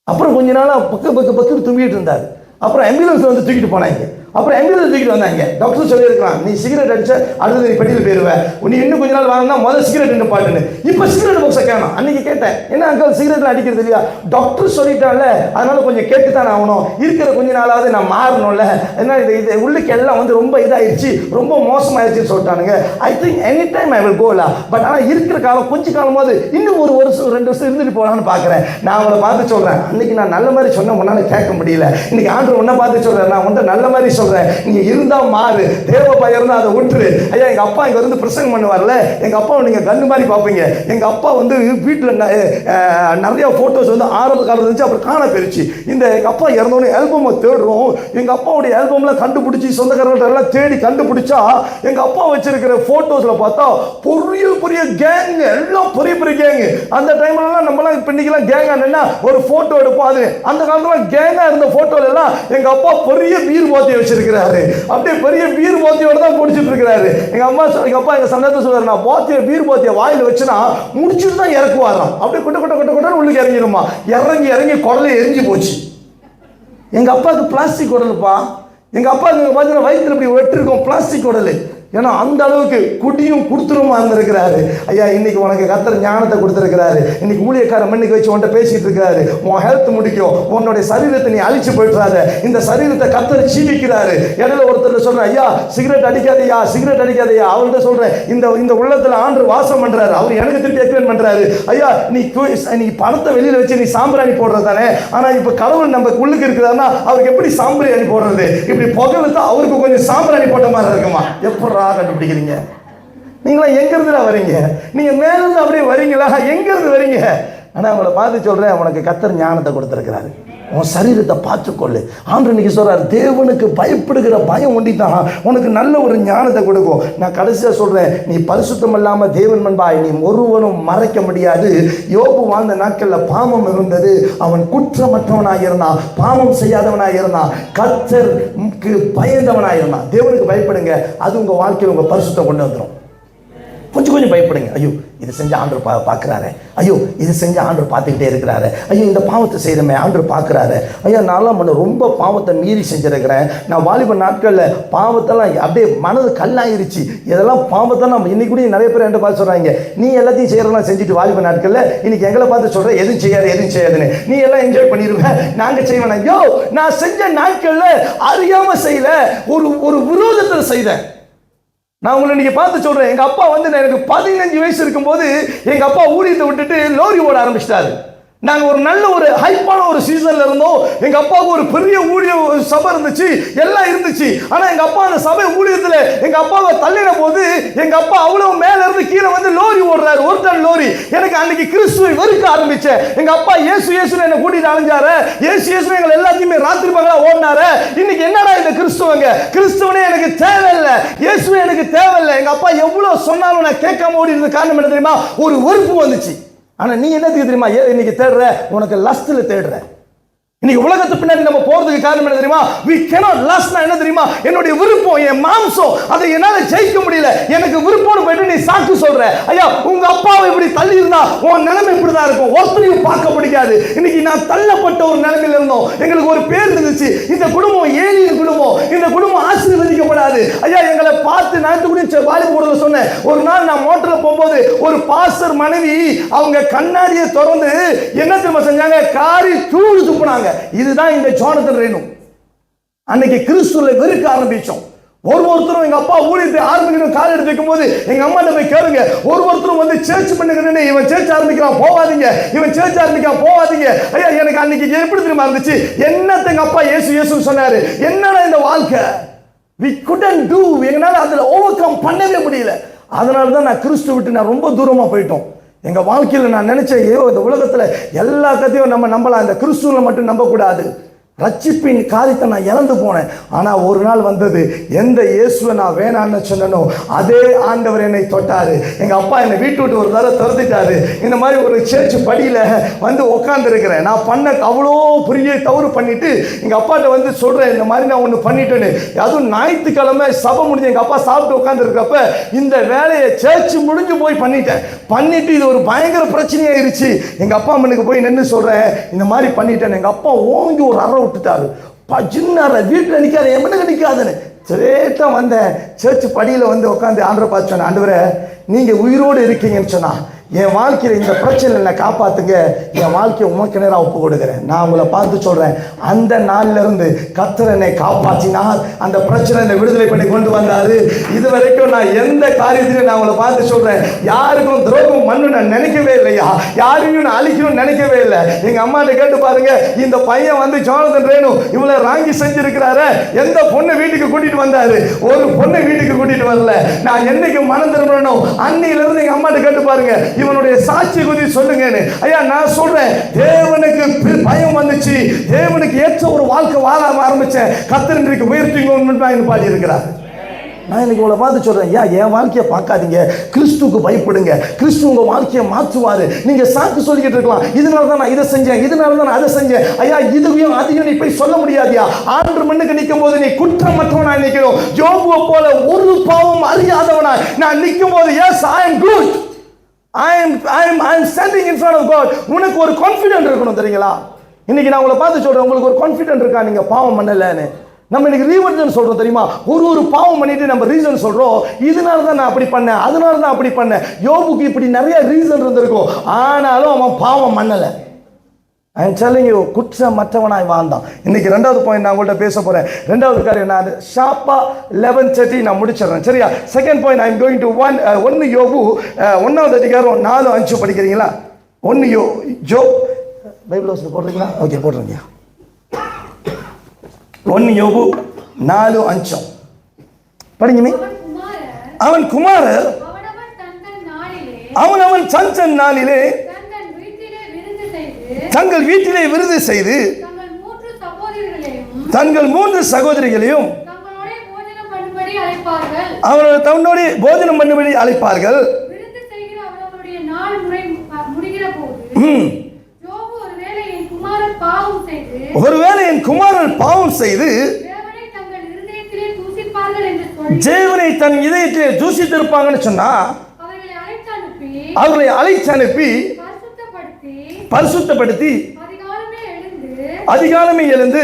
அப்புறம் கொஞ்ச நாளாக பக்கு தூங்கிட்டு இருந்தார். அப்புறம் ஆம்புலன்ஸ் வந்து தூக்கிட்டு போனாங்க. அப்புறம் ஆம்புலன்ஸ் தூக்கிட்டு வந்தாங்க. டாக்டர் சொல்லியிருக்கலாம், நீ சிகரெட் அடிச்சா அடுத்தது நீ பெட்டியில் போயிடுவேன், நீ இன்னும் கொஞ்ச நாள் வாங்கினா முதல் சிகரெட் நின்று பாட்டுன்னு. இப்போ சிகரெட் பாக்ஸை கேட்கணும். அன்னைக்கு கேட்டேன், என்ன அங்கிள் சிகரெட்லாம் அடிக்கிறது இல்லையா? டாக்டர் சொல்லிட்டால, அதனால கொஞ்சம் கேட்டுத்தான் ஆகணும், இருக்கிற கொஞ்ச நாளாவது நான் மாறணும்ல, ஏன்னா இது உள்ளுக்கு எல்லாம் ரொம்ப இதாகிடுச்சு, ரொம்ப மோசமாகிடுச்சுன்னு சொல்லிட்டானுங்க. I think any time I will கோலா, பட் ஆனால் இருக்கிற காலம் கொஞ்ச காலமாவது இன்னும் ஒரு வருஷம் 2 வருஷம் இருந்துட்டு போகலான்னு பார்க்குறேன். நான் அவளை பார்த்து சொல்கிறேன், அன்னைக்கு நான் நல்ல மாதிரி சொன்னேன், உன்னால் கேட்க முடியல. இன்னைக்கு ஆண்டு உன்னை பார்த்து சொல்கிறேன், நான் உன்ட்ட நல்ல மாதிரி சொல்கிறேன், நீங்க இருந்தா மாறு, தேவ பயம் இருந்தா அதை விட்டுரு. ஐயா, எங்க அப்பா இங்க வந்து பிரசங்கம் பண்ணுவார்ல, எங்க அப்பாவை நீங்க கண்ணு மாதிரி பார்ப்பீங்க. எங்க அப்பா வீட்டில் நிறைய போட்டோஸ் ஆரம்ப காலத்துல இருந்துச்சு, அப்புறம் காண போயிருச்சு. இந்த எங்க அப்பா இறந்தோடனே ஆல்பமை தேடுறோம். எங்க அப்பாவுடைய ஆல்பம்லாம் கண்டுபிடிச்சி சொந்தக்காரர்கள் எல்லாம் தேடி கண்டுபிடிச்சா எங்க அப்பா வச்சிருக்கிற போட்டோஸ்ல பார்த்தா பெரிய கேங், எல்லாம் பெரிய கேங். அந்த டைம்லாம் நம்மலாம் இப்ப இன்னைக்கெல்லாம் கேங்கா நின்னா ஒரு போட்டோ எடுப்போம். அது அந்த காலத்துல கேங்கா இருந்த போட்டோல எல்லாம் எங்க அப்பா பெரிய வீர் போத்தி வச்சிருக்கிறாரு. அப்படியே பெரிய வீர் போத்தியோட தான் முடிச்சுட்டு இருக்கிறாரு. எங்க அப்பா எங்க சந்தத்தை சொல்றாரு, நான் வீர் போத்திய வாயில வச்சுனா முடிச்சுட்டு தான் இறக்குவாராம். அப்படியே கொட்ட உள்ளுக்கு இறங்கிடுமா. இறங்கி குடலை எரிஞ்சு போச்சு. எங்க அப்பாவுக்கு பிளாஸ்டிக் குடலுப்பா. எங்க அப்பாவுக்கு பார்த்தீங்கன்னா வயிற்றுல இப்படி வெட்டிருக்கோம் பிளாஸ்டிக் குடல். ஏன்னா அந்த அளவுக்கு குடியும் கொடுத்துருமா இருந்திருக்கிறாரு. ஐயா, இன்னைக்கு உனக்கு கர்த்தர் ஞானத்தை கொடுத்துருக்கிறாரு. இன்னைக்கு ஊழியக்காரன் மண்ணுக்கு வச்சு உன்ட்ட பேசிட்டு இருக்காரு. உன் ஹெல்த் முடிக்கும், உன்னுடைய சரீரத்தை நீ அழிச்சு போயிட்டாத. இந்த சரீரத்தை கர்த்தர் சீவிக்கிறாரு. இடையில ஒருத்தர் சொல்றேன், ஐயா சிகரெட் அடிக்காதையா, சிகரெட் அடிக்காதையா. அவர்கிட்ட சொல்றேன், இந்த உள்ளத்துல ஆண்டு வாசம் பண்றாரு. அவர் எனக்கு திருப்பி எக்ஸ்பிளைன் பண்றாரு, ஐயா நீ பணத்தை வெளியில வச்சு நீ சாம்பிராணி போடுறது தானே, ஆனா இப்ப கடவுள் நம்ம உள்ளுக்கு இருக்கிறாருன்னா அவருக்கு எப்படி சாம்பிராணி போடுறது? இப்படி புகழ்த்தா அவருக்கு கொஞ்சம் சாம்பிராணி போட்ட மாதிரி இருக்குமா? எப்படா கண்டுபிடிக்கிறீங்க? நீங்களா எங்க இருந்து வரீங்க? நீங்க மேல இருந்து அப்படியே வரீங்களா? எங்க இருந்து வரீங்க? ஆனா அவங்கள பார்த்து சொல்றேன், உனக்கு கர்த்தர் ஞானத்தை கொடுத்திருக்கிறாரு. உன் சரீரத்தை பார்த்துக்கொள்ளு. ஆண்டு இன்னைக்கு சொல்றாரு, தேவனுக்கு பயப்படுகிற பயம் ஒண்டித்தான் உனக்கு நல்ல ஒரு ஞானத்தை கொடுக்கும். நான் கடைசியா சொல்றேன், நீ பரிசுத்தம் இல்லாம தேவன் முன்பாய் நீ ஒருவனும் மறைக்க முடியாது. யோபு வாழ்ந்த நாட்கள்ல பாவம் இருந்தது, அவன் குற்றமற்றவனாக இருந்தான், பாவம் செய்யாதவனாக இருந்தான், கர்த்தருக்கு பயந்தவனாக இருந்தான். தேவனுக்கு பயப்படுங்க, அது உங்க வாழ்க்கையில் உங்க பரிசுத்தம் கொண்டு வந்துடும். கொஞ்சம் கொஞ்சம் பயப்படுங்க. ஐயோ இது செஞ்ச ஆண்டவர் பார்க்குறாரு, ஐயோ இது செஞ்ச ஆண்டவர் பார்த்துக்கிட்டே இருக்கிறாரு, ஐயோ இந்த பாவத்தை செய்கிறமே ஆண்டவர் பார்க்குறாரு, ஐயா நான்லாம் ரொம்ப பாவத்தை மீறி செஞ்சுருக்கிறேன், நான் வாலிப நாட்களில் பாவத்தெல்லாம் அப்படியே மனது கல்லாயிருச்சு, இதெல்லாம் பாவத்தெல்லாம் நம்ம இன்னைக்கு கூட நிறைய பேர் என்கிட்ட பார்த்து சொல்கிறாங்க, நீ எல்லாத்தையும் செய்கிறலாம் செஞ்சுட்டு வாலிப நாட்களில் இன்னைக்கு எங்களை பார்த்து சொல்கிறேன் எதுவும் செய்யாதுன்னு, நீ எல்லாம் என்ஜாய் பண்ணிடுவேன், நாங்கள் செய்வேன். ஐயோ நான் செஞ்ச நாட்களில் அறியாமல் செய்யல, ஒரு விரோதத்தில் செய்தேன். நான் உங்களை இன்னைக்கு பார்த்து சொல்றேன், எங்க அப்பா எனக்கு 15 வயசு இருக்கும்போது எங்க அப்பா ஊழியத்தை விட்டுட்டு லோரி ஓட ஆரம்பிச்சிட்டாரு. நாங்கள் ஒரு நல்ல ஒரு ஹைப்பான ஒரு சீசன்ல இருந்தோம். எங்க அப்பாவுக்கு ஒரு பெரிய ஊழிய சபை இருந்துச்சு, எல்லாம் இருந்துச்சு. ஆனா எங்க அப்பா அந்த சபை ஊழியத்தில் எங்க அப்பாவை தள்ளின போது எங்க அப்பா அவ்வளவு மேல இருந்து கீழே லோரி ஓடுறாரு, ஒரு டன் லோரி. எனக்கு அன்னைக்கு கிறிஸ்துவை வெறுக்க ஆரம்பிச்சேன். எங்க அப்பா இயேசு என்ன கூட்டிட்டு அலைஞ்சாரு, இயேசு எங்களை எல்லாத்தையுமே ராத்திரி பகலா ஓடினாரு. இன்னைக்கு என்னடா இந்த கிறிஸ்துவனே எனக்கு தேவையில்லை, இயேசுவே எனக்கு தேவையில்லை. எங்க அப்பா எவ்வளவு சொன்னாலும் நான் கேட்காம ஓடி இருந்த காரணம் என்ன தெரியுமா? ஒரு வெறுப்பு வந்துச்சு. ஆனா நீ என்னத்துக்கு தெரியுமா இன்னைக்கு தேடுற? உனக்கு லஸ்ட்ல தேடுற. இன்னைக்கு உலகத்து பின்னாடி நம்ம போறதுக்கு காரணம் என்ன தெரியுமா? we cannot lust. என்ன தெரியுமா? என்னுடைய விருப்பம், என் மாம்சம், அதை என்னால ஜெயிக்க முடியல, எனக்கு விருப்பம்னு போயிட்டு நீ சாக்கு சொல்ற. ஐயா உங்க அப்பாவை இப்படி தள்ளி இருந்தா உன் நிலைமை இப்படிதான் இருக்கும், ஒருத்தரையும் பார்க்க பிடிக்காது. இன்னைக்கு நான் தள்ளப்பட்ட ஒரு நிலைமையில இருந்தோம். எங்களுக்கு ஒரு பேர் இருந்துச்சு, இந்த குடும்பம் ஏழியின் குடும்பம், இந்த குடும்பம் ஆசீர்வதிக்கப்படாது. ஐயா எங்களை பார்த்து நான் கூட வாலிபூர்ல சொன்னேன். ஒரு நாள் நான் மோட்டர்ல போகும்போது ஒரு பாஸ்டர் மனைவி அவங்க கண்ணாடியை திறந்து என்ன தெரியுமா செஞ்சாங்க? காரி தூள் துப்புனாங்க. இதுதான் இந்த ஜோனத்தன் ரேணு. அன்னைக்கு கிறிஸ்துவை வெறுக்க ஆரம்பிச்சோம். ஒருத்தரும் எங்க அப்பா ஊழியத்தை ஆரம்பிக்கணும் கால் எடுத்து வைக்கும் போது எங்க அம்மா போய் கேளுங்க, ஒருத்தரும் சர்ச் பண்ணுங்க, இவன் சர்ச் ஆரம்பிக்கிறான் போவாதீங்க, இவன் சர்ச் ஆரம்பிக்கிறான் போவாதீங்க. ஐயா எனக்கு அன்னைக்கு எப்படி தெரியுமா இருந்துச்சு? என்னத்த எங்க அப்பா இயேசு சொன்னாரு, என்னடா இந்த வாழ்க்கை, we couldn't do, எங்களால அதுல ஓவர் கம் பண்ணவே முடியல. அதனாலதான் நான் கிறிஸ்து விட்டு நான் ரொம்ப தூரமா போயிட்டோம். எங்க வாழ்க்கையில் நான் நினைச்சேன், இந்த உலகத்துல எல்லா கதையும் நம்ம நம்பலாம், இந்த கிறிஸ்துவை மட்டும் நம்பக்கூடாது. ரட்சிப்பின் காரியத்தை நான் இழந்து போனேன். ஆனால் ஒரு நாள் வந்தது, எந்த இயேசுவை நான் வேணான்னு சொன்னனோ அதே ஆண்டவர் என்னை தொட்டாரு. எங்கள் அப்பா என்னை வீட்டு விட்டு ஒரு தடவை திறந்துட்டாரு. இந்த மாதிரி ஒரு சர்ச் படியில் உட்காந்துருக்கிறேன். நான் பண்ண அவ்வளோ பெரிய தவறு பண்ணிட்டு எங்கள் அப்பாட்ட சொல்கிறேன், இந்த மாதிரி நான் ஒன்று பண்ணிட்டேன்னு. அதுவும் ஞாயிற்றுக்கிழமை சபை முடிஞ்சு எங்கள் அப்பா சாப்பிட்டு உட்காந்துருக்கப்ப இந்த வேலையை சர்ச் முடிஞ்சு போய் பண்ணிட்டு இது ஒரு பயங்கர பிரச்சனையாயிருச்சு. எங்கள் அப்பா அம்மனுக்கு போய் நின்று சொல்கிறேன், இந்த மாதிரி பண்ணிட்டேன். எங்கள் அப்பா ஓங்கி ஒரு அறை விட்டுட்டாரு. சின்ன வீட்டில் நிற்காது, எம்மனுக்கு நிற்காதுன்னு ஸ்ட்ரெயிட்டா வந்தேன். சர்ச் படியில் உட்காந்து ஆண்டவரை பார்த்து சொன்னேன், ஆண்டவரே நீங்கள் உயிரோடு இருக்கீங்கன்னு சொன்னா என் வாழ்க்கையில் இந்த பிரச்சனை என்னை காப்பாத்துங்க, என் வாழ்க்கையை உமக்கு நேரம் ஒப்பு கொடுக்குறேன். நான் உங்களை பார்த்து சொல்றேன், அந்த நாள்ல இருந்து கர்த்தர் என்னை காப்பாற்றினார், அந்த பிரச்சனை என்னை விடுதலை பண்ணி கொண்டு வந்தாரு. இது வரைக்கும் நான் எந்த காரியத்திலையும் நான் உங்களை பார்த்து சொல்றேன், யாருக்கும் துரோகம் பண்ணு நான் நினைக்கவே இல்லையா, யாரையும் நான் அழிக்கணும்னு நினைக்கவே இல்லை. எங்க அம்மாட்ட கேட்டு பாருங்க, இந்த பையன் ஜோனத்தன் ரேணு இவ்வளவு ராங்கி செஞ்சிருக்கிறாரு, எந்த பொண்ணை வீட்டுக்கு கூட்டிட்டு வந்தாரு? ஒரு பொண்ணை வீட்டுக்கு கூட்டிட்டு வரல. நான் என்னைக்கு மனம் திரும்பணும் அன்னையில இருந்து எங்க அம்மாட்ட கேட்டு பாருங்க, இவனுடைய சாட்சி குறித்து சொல்லுங்கன்னு. ஐயா நான் சொல்றேன், தேவனுக்கு பயம் வந்துச்சு, தேவனுக்கு ஏற்ற ஒரு வாழ்க்கை வாழ ஆரம்பிச்சேன். கர்த்தர் இன்றைக்கு உயர்த்திங்க பாடி இருக்கிறார். நான் இன்னைக்கு உங்களை பார்த்து சொல்றேன், என் வாழ்க்கையை பார்க்காதீங்க, கிறிஸ்துவுக்கு பயப்படுங்க, கிறிஸ்து உங்க வாழ்க்கையை மாற்றுவாரு. நீங்க சாக்கு சொல்லிக்கிட்டு இருக்கலாம், இதனால தான் நான் இதை செஞ்சேன், இதனால தான் நான் அதை செஞ்சேன். ஐயா இதுவையும் அதையும் நீ போய் சொல்ல முடியாதியா? ஆண்டு மண்ணுக்கு நிற்கும் போது நீ குற்றமற்றவனா நிற்கணும். யோபுவை போல ஒரு பாவம் அறியாதவனா நான் நிற்கும் போது, yes I am good, I am standing in front of God. உனக்கு ஒரு கான்ஃபிடென்ட் இருக்கணும் தெரியுங்களா? இன்னைக்கு நான் உங்களை பார்த்து சொல்றேன், உங்களுக்கு ஒரு கான்ஃபிடென்ட் இருக்கா நீங்க பாவம் பண்ணலன்னு? நம்ம இன்னைக்கு ரீவர்ஜன் சொல்றோம் தெரியுமா? ஒரு பாவம் பண்ணிட்டு நம்ம ரீசன் சொல்றோம், இதனால தான் நான் அப்படி பண்ணேன், அதனால தான் அப்படி பண்ணேன். யோபுக்கு இப்படி நிறைய ரீசன் இருந்திருக்கும், ஆனாலும் அவன் பாவம் பண்ணல. I am telling you, குற்றமற்றவனாய் வாழ்ந்தான். இன்னைக்கு ரெண்டாவது பாயிண்ட் நான் உங்கள்கிட்ட பேச போறேன். ரெண்டாவது காரியம் நான் ஷாப்பா 11:30 நான் முடிச்சிடறேன், சரியா? Second point I am going to 1 யோபு 1வது அதிகாரம் 4-5 படிக்கிறீங்களா? 1 யோபு பைபிள் வசனம் போடுறீங்களா? ஓகே போடுறீங்க. 1 யோபு 4-5 படிங்கமே. அவன் குமாரர் அவன் தன் நாளிலே தங்கள் வீட்டிலே விருது செய்து தங்கள் 3 சகோதரிகளையும் அவர்கள் தன்னோட போஜனம் பண்ணும்படி அழைப்பார்கள். ஒருவேளை என் குமாரன் பாவம் செய்து தேவனை தன் இதயத்திலே தூசித்திருப்பாங்கன்னு சொன்னா அவர்களை அழைத்து அனுப்பி பரிசுத்தப்படுத்தி அதிகாலமே எழுந்து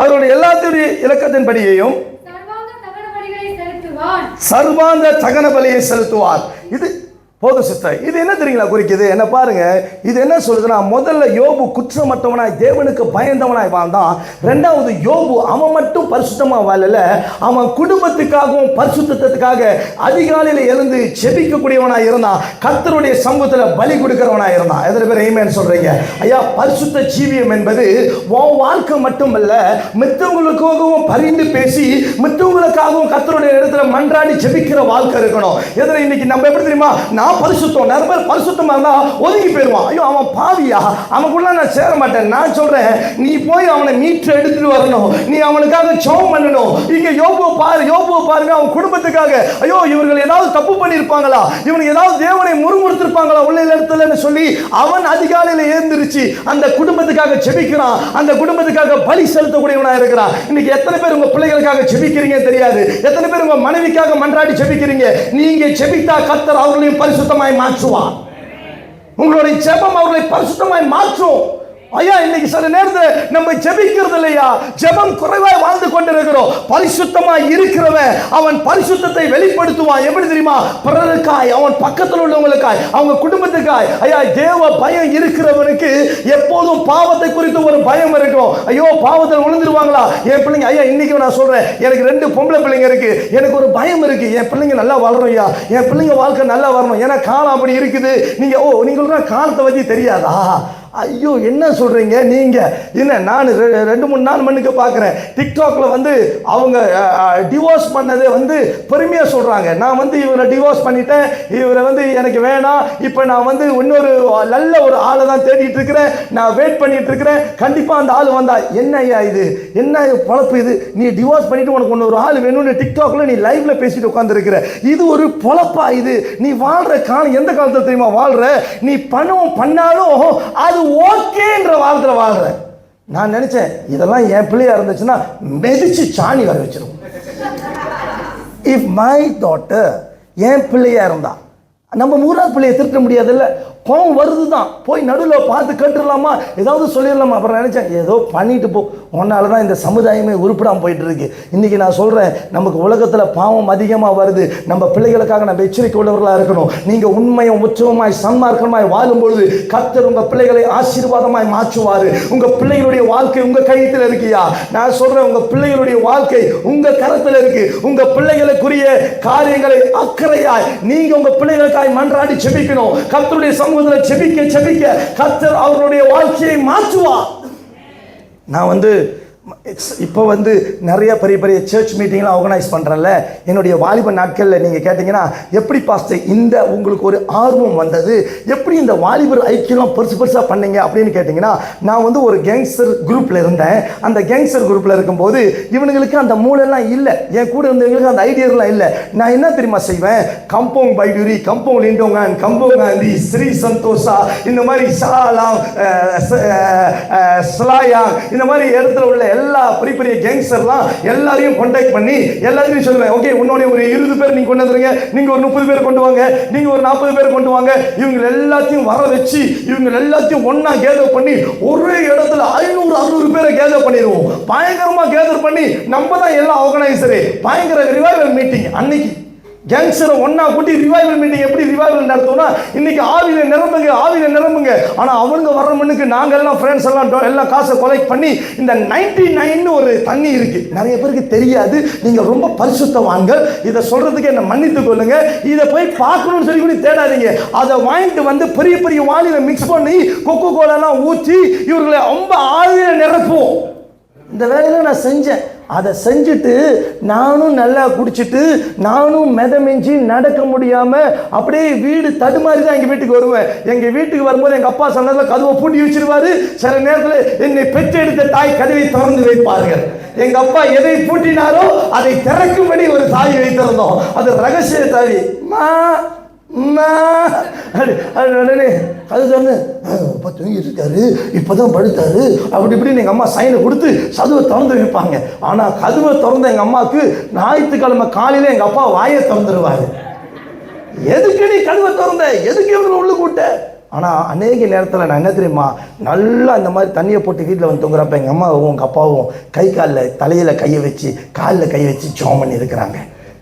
அவருடைய எல்லாத்துடைய இலக்கத்தின்படியையும் சர்வாங்க தகன பலியை செலுத்துவார். இது போதும் சிஸ்டர். இது என்ன தெரியுங்களா குறிக்குது? என்ன பாருங்க, இது என்ன சொல்லுதுன்னா, முதல்ல யோபு குற்றமற்றவனாய் தேவனுக்கு பயந்தவனாய் வாழ்ந்தான். ரெண்டாவது, யோபு அவன் மட்டும் பரிசுத்தமா வாழல, அவன் குடும்பத்துக்காகவும் பரிசுத்தத்துக்காக அதிகாலையில் எழுந்து செபிக்கக்கூடியவனாய் இருந்தான். கர்த்தருடைய சமூகத்தில் பலி கொடுக்கிறவனாய் இருந்தான். எத்தனை பேர் ஆமென் சொல்றீங்க? ஐயா, பரிசுத்த ஜீவியம் என்பது உன் வாழ்க்கை மட்டுமல்ல, மித்தவங்களுக்காகவும் பரிந்து பேசி மித்தவங்களுக்காகவும் கர்த்தருடைய இடத்துல மன்றாடி செபிக்கிற வாழ்க்கை இருக்கணும். எதிர இன்னைக்கு நம்ம எப்படி தெரியுமா, நான் பரிசுத்தம், நிறைய பேர் பரிசுத்தமா இருந்தா ஒதுங்கி போயிடுவான். ஐயோ அவன் பாவியா, அவனுக்குள்ள நான் சேர மாட்டேன். நான் சொல்றேன், நீ போய் அவனை மீட்டு எடுத்துட்டு வரணும், நீ அவனுக்காக ஜெபம் பண்ணணும். இங்க யோபுவை பாருங்க, அவன் குடும்பத்துக்காக, ஐயோ இவர்கள் ஏதாவது தப்பு பண்ணியிருப்பாங்களா, இவனுக்கு ஏதாவது தேவனை முறுமுறுத்திருப்பாங்களா உள்ள இடத்துலன்னு சொல்லி அவன் அதிகாலையில் எழுந்திருச்சு அந்த குடும்பத்துக்காக செபிக்கிறான், அந்த குடும்பத்துக்காக பலி செலுத்தக்கூடியவனா இருக்கிறான். இன்னைக்கு எத்தனை பேர் உங்க பிள்ளைகளுக்காக செபிக்கிறீங்க தெரியாது, எத்தனை பேர் உங்க மனைவிக்காக மன்றாடி செபிக்கிறீங்க. நீங்க செபித்தா கர்த்தர் அவர்களையும் பரிசுத்தமாய் மாற்றுவார். உங்களுடைய ஜெபம் அவர்களை பரிசுத்தமாய் மாற்றும். ஐயா, இன்னைக்கு சில நேரத்தில் நம்ம ஜெபிக்கிறது இல்லையா, ஜெபம் குறைவாய் வாழ்ந்து கொண்டிருக்கிறோம். பரிசுத்தமாய் இருக்கிறவன் அவன் பரிசுத்தத்தை வெளிப்படுத்துவான். எப்படி தெரியுமா? பிறருக்காய், அவன் பக்கத்தில் உள்ளவங்களுக்காய், அவங்க குடும்பத்துக்காய். ஐயா, தேவ பயம் இருக்கிறவனுக்கு எப்போதும் பாவத்தை குறித்து ஒரு பயம் இருக்கும். ஐயோ பாவத்தில் விழுந்துருவாங்களா என் பிள்ளைங்க. ஐயா, இன்னைக்கு நான் சொல்றேன், எனக்கு 2 பொம்பளை பிள்ளைங்க இருக்கு, எனக்கு ஒரு பயம் இருக்கு, என் பிள்ளைங்க நல்லா வளரும். ஐயா, என் பிள்ளைங்க வாழ்க்கை நல்லா வரணும், ஏன்னா காலம் அப்படி இருக்குது. நீங்க காலத்தை பத்தி தெரியாதா? ஐயோ என்ன சொல்றீங்க நீங்க? என்ன நான் 2-3 மணிக்கு பார்க்குறேன் டிக்டாக்ல அவங்க டிவோர்ஸ் பண்ணதை பெருமையாக சொல்றாங்க. நான் இவரை டிவோர்ஸ் பண்ணிட்டேன், இவரை எனக்கு வேணாம், இப்போ நான் இன்னொரு நல்ல ஒரு ஆளை தான் தேடிட்டு இருக்கிறேன், நான் வெயிட் பண்ணிட்டு இருக்கிறேன், கண்டிப்பா அந்த ஆள் வந்தா. என்ன ஐயா இது, என்ன பொழப்பு இது? நீ டிவோர்ஸ் பண்ணிட்டு உனக்கு இன்னொரு ஆள் வேணும்னு டிக்டாக்ல நீ லைவ்ல பேசிட்டு உட்காந்துருக்கிற, இது ஒரு பொழப்பா? இது நீ வாழ்ற காலம் எந்த காலத்துல தெரியுமா வாழ்ற? நீ பணம் பண்ணாலும் அது ஓகேன்ற வாழ்க்கை வாழ்ற. நான் நினைச்சேன் இதெல்லாம் என் பிள்ளையா இருந்துச்சுன்னா மெதிச்சு சாணி வர வச்சிருவோம். இஃப் மை டாட்டர் என் பிள்ளையா இருந்தா, நம்ம 3வது பிள்ளையை திருத்த முடியாதுல்ல, கோவம் வருது தான், போய் நடுவில் பார்த்து கேட்டுடலாமா, ஏதாவது சொல்லிடலாமா. அப்புறம் நினைச்சேன் ஏதோ பண்ணிட்டு போ, உன்னால தான் இந்த சமுதாயமே உருப்படாமல் போயிட்டு இருக்கு. இன்னைக்கு நான் சொல்றேன், நமக்கு உலகத்தில் பாவம் அதிகமாக வருது. நம்ம பிள்ளைகளுக்காக நம்ம எச்சரிக்கை உள்ளவர்களாக இருக்கணும். நீங்க உண்மையும் உற்சவமாய் சன்மார்க்கமாய் வாழும்பொழுது கர்த்தர் உங்க பிள்ளைகளை ஆசீர்வாதமாய் மாற்றுவாரு. உங்க பிள்ளைகளுடைய வாழ்க்கை உங்க கையில் இருக்கியா? நான் சொல்றேன், உங்க பிள்ளைகளுடைய வாழ்க்கை உங்க கரத்தில் இருக்கு. உங்க பிள்ளைகளுக்குரிய காரியங்களை அக்கறையாய் நீங்க உங்க பிள்ளைகளுக்காய் மன்றாடி செபிக்கணும். கர்த்தருடைய செபிக்க கர்த்தர் அவருடைய வாழ்க்கையை மாற்றுவார். நான் இப்போ நிறைய பெரிய பெரிய சர்ச் மீட்டிங்லாம் ஆர்கனைஸ் பண்ணுறேன்ல, என்னுடைய வாலிப நாட்களில் நீங்கள் கேட்டிங்கன்னா, எப்படி பாஸ்டர் இந்த உங்களுக்கு ஒரு ஆர்வம் வந்தது, எப்படி இந்த வாலிபர் ஐக்கியம் பெருசாக பண்ணீங்க அப்படின்னு கேட்டிங்கன்னா, நான் ஒரு கேங்ஸ்டர் குரூப்பில் இருந்தேன். அந்த கேங்ஸ்டர் குரூப்பில் இருக்கும்போது இவனுங்களுக்கு அந்த மூளைலாம் இல்லை, என் கூட இருந்தவங்களுக்கு அந்த ஐடியாலாம் இல்லை. நான் என்ன தெரியுமா செய்வேன்? கம்போங் பைடூரி, கம்போங் லிண்டோங்கான், கம்போங் காந்தி, ஸ்ரீ சந்தோஷா, இந்த மாதிரி ஷாலாம், ஸ்லாயா, இந்த மாதிரி இடத்துல உள்ள எல்லா பெரிய பெரிய கேங்ஸ்டர்லாம் எல்லாரையும் கான்டாக்ட் பண்ணி எல்லாரையும் சொல்லுவேன், ஓகே உன்னோட ஒரு 20 பேர் நீங்க கொண்டு வந்துருங்க, நீங்க ஒரு 30 பேர் கொண்டு வாங்க, நீங்க ஒரு 40 பேர் கொண்டு வாங்க. இவங்க எல்லாத்தையும் வர வச்சு இவங்க எல்லாத்தையும் ஒன்னா கேதர் பண்ணி ஒரே இடத்துல 500-600 பேரை கேதர் பண்ணிடுவோம். பயங்கரமா கேதர் பண்ணி நம்ம தான் எல்லாம் ஆர்கனைசரு. பயங்கர ரிவைவல் மீட்டிங் அன்னைக்கு கேங்ஸ்டரை ஒன்னா கூட்டி ரிவைவல் மீட்டிங். எப்படி ரிவைவல் நடத்தும்னா, இன்னைக்கு ஆவியில நிரம்புங்க. ஆனா அவங்க வர்ற மண்ணுக்கு நாங்க எல்லாம் ஃப்ரெண்ட்ஸ் எல்லாம் காசை கொலெக்ட் பண்ணி இந்த 99 ஒரு தண்ணி இருக்கு, நிறைய பேருக்கு தெரியாது. நீங்க ரொம்ப பரிசுத்தவான்கள், இதை சொல்றதுக்கு என்ன மன்னித்து கொள்ளுங்க. இதை போய் பார்க்கணும்னு சொல்லி கூட தேடாதீங்க. அதை வாங்கிட்டு பெரிய பெரிய வாளியில மிக்ஸ் பண்ணி கொக்கோ கோலெல்லாம் ஊற்றி இவர்களை ரொம்ப ஆவியில நிரப்புவோம். இந்த வேலையில நான் செஞ்சேன். அதை செஞ்சுட்டு நானும் நல்லா குடிச்சிட்டு நானும் மெதமெஞ்சி நடக்க முடியாமல் அப்படியே வீடு தடுமாறி தான் எங்கள் வீட்டுக்கு வருவேன். எங்கள் வீட்டுக்கு வரும்போது எங்கள் அப்பா சொன்னதில் கதவை பூட்டி வச்சிருவாரு. சில நேரத்தில் என்னை பெற்றெடுத்த தாய் கதவை திறந்து வைப்பார்கள். எங்கள் அப்பா எதை பூட்டினாரோ அதை திறக்கும்படி ஒரு தாய் வைத்திருந்தோம். அது ரகசிய தாய். அது சொன்ன இப்போ தூங்கிட்டு இருக்காரு, இப்போதான் படுத்தாரு, அப்படி இப்படின்னு எங்கள் அம்மா சைனை கொடுத்து கதவை திறந்து வைப்பாங்க. ஆனால் கதவை திறந்த எங்கள் அம்மாவுக்கு ஞாயிற்றுக்கிழமை காலையில் எங்கள் அப்பா வாயை திறந்துருவாரு. எதுக்கு நீ கதவை திறந்த, எதுக்கு இவங்களை உள்ள கூட்ட? ஆனால் அநேக நேரத்தில் நான் என்ன தெரியுமா, நல்லா இந்த மாதிரி தண்ணியை போட்டு வீட்டில் வந்து தூங்குறப்ப எங்கள் அம்மாவும் உங்கள் அப்பாவும் கை காலில் தலையில் கையை வச்சு காலில் கையை வச்சு ஜெபம் பண்ணி இருக்கிறாங்க.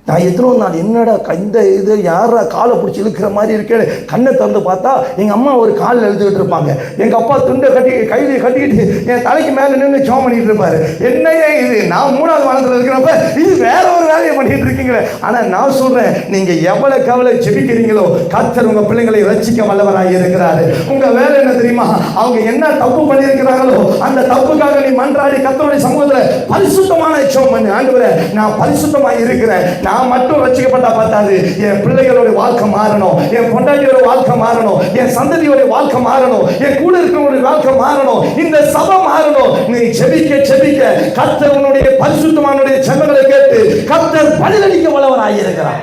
நான் எத்தனோ நாள் என்னடா இந்த இது யாரா காலை பிடிச்சி இழுக்கிற மாதிரி இருக்கேன்னு கண்ணை திறந்து பார்த்தா எங்கள் அம்மா ஒரு காலில் எழுதுகிட்டு இருப்பாங்க, எங்கள் அப்பா துண்டை கையில கட்டிக்கிட்டு என் தலைக்கு மேலே நின்று ஜெபம் பண்ணிட்டு இருப்பாரு. என்னையே இது, நான் 3வது வாரத்தில் இருக்கிறப்ப இது வேற ஒரு வேலையை பண்ணிட்டு இருக்கீங்களே. ஆனால் நான் சொல்றேன், நீங்க எவ்வளவு கவலை ஜெபிக்கிறீங்களோ கர்த்தர் உங்க பிள்ளைங்களை ரட்சிக்க வல்லவராக இருக்கிறாரு. உங்க வேலை என்ன தெரியுமா, அவங்க என்ன தப்பு பண்ணியிருக்கிறாங்களோ அந்த தப்புக்காக நீ மன்றாடி கர்த்தருடைய சமூகத்தில் பரிசுத்தமான ஜெபம் பண்ணு. ஆண்டவரே, நான் பரிசுத்தமா இருக்கிறேன், நான் மட்டும் ரட்சிக்கப்பட்டா பார்த்தாது, என் பிள்ளைகளோட வாழ்க்கை மாறணும், என் பொண்டாட்டியோட வாழ்க்கை மாறணும், என் சந்ததியோட வாழ்க்கை மாறணும், என் கூட இருக்கிறவங்களுடைய வாழ்க்கை மாறணும், இந்த சபை மாறணும். நீ செபிக்க செபிக்க கர்த்தர் உன்னுடைய பரிசுத்தமானுடைய ஜெபங்களை கேட்டு கர்த்தர் பதிலளிக்க வல்லவராக இருக்கிறார்.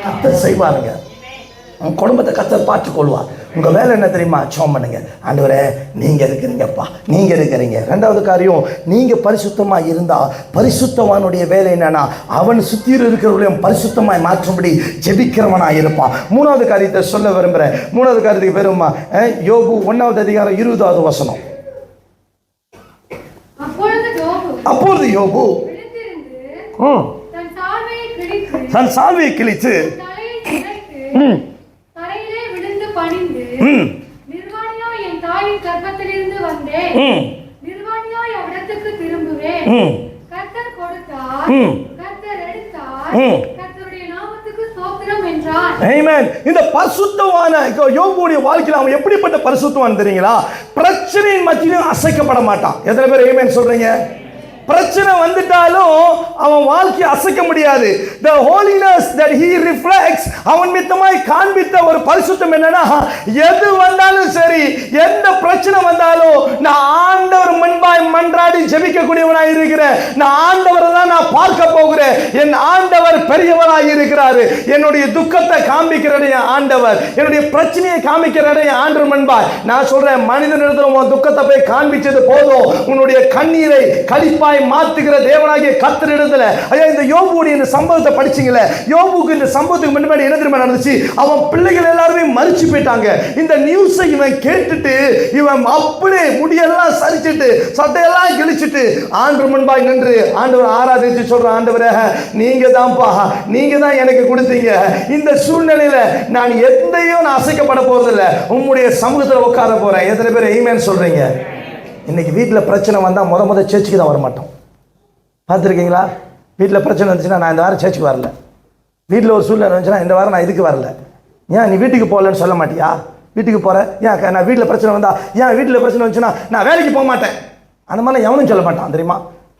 கர்த்தர் செய்வாருங்க, உங்க குடும்பத்தை கர்த்தர் பார்த்துக் கொள்வார். உங்க வேலை என்ன தெரியுமா, ஜெபம் பண்ணுங்க. ஆண்டவரே, நீங்க இருக்கிறீங்கப்பா, நீங்க இருக்கிறீங்க. 2வது காரியம், நீங்க பரிசுத்தமா இருந்தா பரிசுத்தவானுடைய வேலை என்னன்னா அவன் சுத்தி இருக்கிறவர்களையும் பரிசுத்தமாய் மாற்றும்படி ஜெபிக்கிறவனாக இருப்பான். 3வது காரியத்தை சொல்ல விரும்புறேன். 3வது காரியத்துக்கு பேருமா யோபு 1வது அதிகாரம் 20வது வசனம். அப்பொழுது யோபு தன் சால்வையை கிழித்து நிர்வாணியோ என் தாயின் கர்ப்பத்திலிருந்து வந்தேன், நிர்வாணியோ அவ்விடத்துக்கு திரும்புவேன். கர்த்தர் கொடுத்தார், கர்த்தர் எடுத்தார், கர்த்தருடைய நாமத்துக்கு ஸ்தோத்திரம் என்றார். ஆமென். இந்த பரிசுத்தவான யோபுடைய வாழ்க்கையில அவன் எப்படிப்பட்ட பரிசுத்தவான் தெரியுங்களா? பிரச்சனையின் மத்தியிலும் அசைக்கப்பட மாட்டான். எத்தனை பேர் ஆமென் சொல்றீங்க? பிரச்சனை வந்துட்டாலும் அவன் வாழ்க்கையை அசைக்க முடியாது. The holiness that he reflects, அவன் மித்தமாய் காண்பித்த ஒரு பரிசுத்தம் என்னன்னா, எது வந்தாலும் சரி, எந்த பிரச்சனை வந்தாலும் நான் ஆண்டவர் முன்பாய் மன்றாடி ஜெபிக்கக்கூடியவனாய் இருக்கிறேன். நான் ஆண்டவரை தான் நான் பார்க்க போகிறேன். என் ஆண்டவர் பெரியவராய் இருக்கிறாரு. என்னுடைய துக்கத்தை காண்பிக்கிறடைய ஆண்டவர், என்னுடைய பிரச்சனையை காண்பிக்கிறடைய ஆண்டவர் முன்பாய் நான் சொல்றேன், மனிதனிடத்தில் உன் துக்கத்தை போய் காண்பிச்சது போதும், உன்னுடைய கண்ணீரை கழிப்பாய் மாத்துகிற தேவனாகிய கர்த்தரிடத்துல. ஐயா, இந்த யோபுடைய இந்த சம்பவத்தை படிச்சீங்களே, யோபுக்கு இந்த சம்பவத்துக்கு முன்னாடி என்ன தெரியுமா நடந்துச்சு? அவன் பிள்ளைகள் எல்லாருமே மரிச்சு போயிட்டாங்க. இந்த நியூஸை இவன் கேட்டுட்டு இவன் அப்படியே முடியெல்லாம் சரிச்சிட்டு சட்டையெல்லாம் கிழிச்சிட்டு ஆண்டவர் முன்பாய் நின்று ஆண்டவர் ஆராதிச்சு சொல்றான், ஆண்டவரே, நீங்க தான்ப்பா, நீங்க தான் எனக்கு கொடுத்தீங்க. இந்த சூழ்நிலையில நான் எந்தையும் நான் அசைக்கப்பட போறதில்லை, உம்முடைய சமூகத்தில் உட்கார போறேன். எத்தனை பேர் ஆமென் சொல்றீங்க? இன்னைக்கு வீட்டில் பிரச்சனை வந்தால் முத சேர்ச்சுக்கு தான் வரமாட்டோம். பார்த்துருக்கீங்களா? வீட்டில் பிரச்சனை வந்துச்சுன்னா நான் இந்த வாரம் சேர்ச்சுக்கு வரல. வீட்டில் ஒரு சூழ்நிலை வந்துச்சுன்னா இந்த வாரம் நான் இதுக்கு வரல. ஏன் நீ வீட்டுக்கு போகலன்னு சொல்ல மாட்டியா? வீட்டுக்கு போகிறேன், ஏன் நான் வீட்டில் பிரச்சனை வந்தா, ஏன் வீட்டில் பிரச்சனை வந்துச்சுன்னா நான் வேலைக்கு போக மாட்டேன். அந்த மாதிரிலாம் எவனும் சொல்ல மாட்டான் தெரியுமா?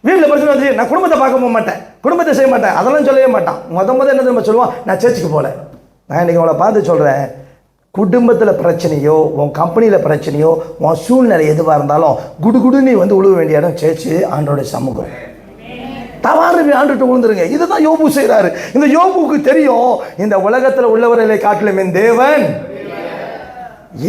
வீட்டில் பிரச்சனை வந்துச்சு நான் குடும்பத்தை பார்க்க போக மாட்டேன், குடும்பத்தை செய்ய மாட்டேன், அதெல்லாம் சொல்லவே மாட்டான். முத என்ன தெரியுமா சொல்லுவான்? நான் சேர்ச்சுக்கு போகல. நான் இன்றைக்கி உங்களை பார்த்து சொல்கிறேன், குடும்பத்தில் பிரச்சனையோ உன் கம்பெனியில் பிரச்சனையோ உன் சூழ்நிலை எதுவாக இருந்தாலும் குடுகுடு நீ வந்து உழுவ வேண்டிய இடம் சேர்ச்சு ஆண்டோடைய சமூகம். தவறு ஆண்டுட்டு விழுந்துருங்க. இதுதான் யோபு செய்கிறாரு. இந்த யோபுக்கு தெரியும், இந்த உலகத்தில் உள்ளவர்களை காட்டிலும் என் தேவன்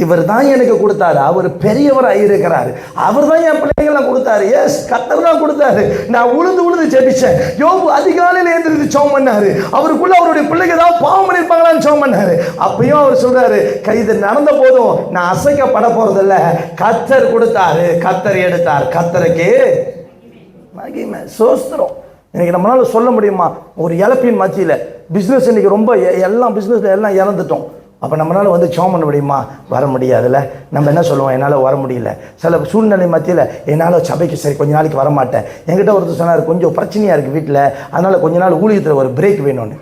இவர் தான் எனக்கு கொடுத்தாரு, அவர் பெரியவராக இருக்கிறாரு, அவர் தான் என் பிள்ளைங்களாம் கொடுத்தாரு. எஸ், கர்த்தர் தான் கொடுத்தாரு. நான் உழுது ஜெபிச்சேன். யோபு அதிகாலையில் எழுந்திருந்து ஜெபம் பண்ணாரு. அவருக்குள்ள அவருடைய பிள்ளைங்க தான் பாவம் பண்ணியிருப்பாங்களான்னு ஜெபம் பண்ணாரு. அப்பயும் அவர் சொல்றாரு, இது நடந்த போதும் நான் அசைக்கப்பட போறதில்ல, கர்த்தர் கொடுத்தாரு, கர்த்தர் எடுத்தார், கர்த்தருக்கு மகிமை சோஸ்திரம். இன்னைக்கு நம்மளால சொல்ல முடியுமா? ஒரு இழப்பின் மத்தியில் பிஸ்னஸ் இன்னைக்கு ரொம்ப எல்லாம் பிஸ்னஸ்ல எல்லாம் இறந்துட்டோம். அப்போ நம்மளால் வந்து ஜெபம் பண்ண முடியுமா? வர முடியாதுல்ல. நம்ம என்ன சொல்லுவோம்? என்னால் வர முடியல. சில சூழ்நிலை மத்தியில் என்னால் சபைக்கு சரி கொஞ்ச நாளைக்கு வரமாட்டேன். என்கிட்ட ஒருத்தர் சொன்னார், கொஞ்சம் பிரச்சனையாக இருக்குது வீட்டில், அதனால் கொஞ்ச நாள் ஊழியத்தில் ஒரு பிரேக் வேணும்னு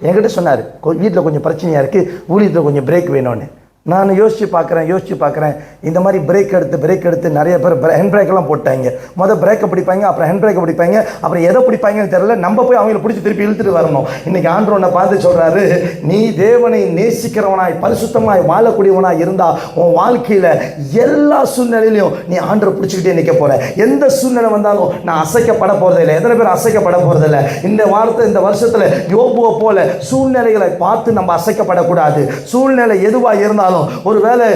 என்கிட்ட சொன்னார். வீட்டில் கொஞ்சம் பிரச்சனையாக இருக்குது, ஊழியத்தில் கொஞ்சம் பிரேக் வேணும்னு. நான் யோசித்து பார்க்குறேன். இந்த மாதிரி பிரேக் எடுத்து நிறைய பேர் ஹேண்ட் பிரேக்கெல்லாம் போட்டாங்க. முதல் பிரேக்கை பிடிப்பாங்க, அப்புறம் ஹேண்ட் பிரேக்கை பிடிப்பாங்க, அப்புறம் எதை பிடிப்பாங்கன்னு தெரியல. நம்ம போய் அவங்கள பிடிச்சி திருப்பி இழுத்துட்டு வரணும். இன்றைக்கி ஆண்டவர் உன்னை பார்த்து சொல்கிறாரு, நீ தேவனை நேசிக்கிறவனாய் பரிசுத்தமாய் வாழக்கூடியவனாய் இருந்தால் உன் வாழ்க்கையில் எல்லா சூழ்நிலையிலையும் நீ ஆண்டவரை பிடிச்சிக்கிட்டே நிற்க போகிற. எந்த சூழ்நிலை வந்தாலும் நான் அசைக்கப்பட போகிறதில்லை. எத்தனை பேர் அசைக்கப்பட போகிறதில்லை? இந்த வருஷத்தில் யோபுவை போல சூழ்நிலைகளை பார்த்து நம்ம அசைக்கப்படக்கூடாது. சூழ்நிலை எதுவாக இருந்தாலும் இருந்தாலும் ஒருவேளை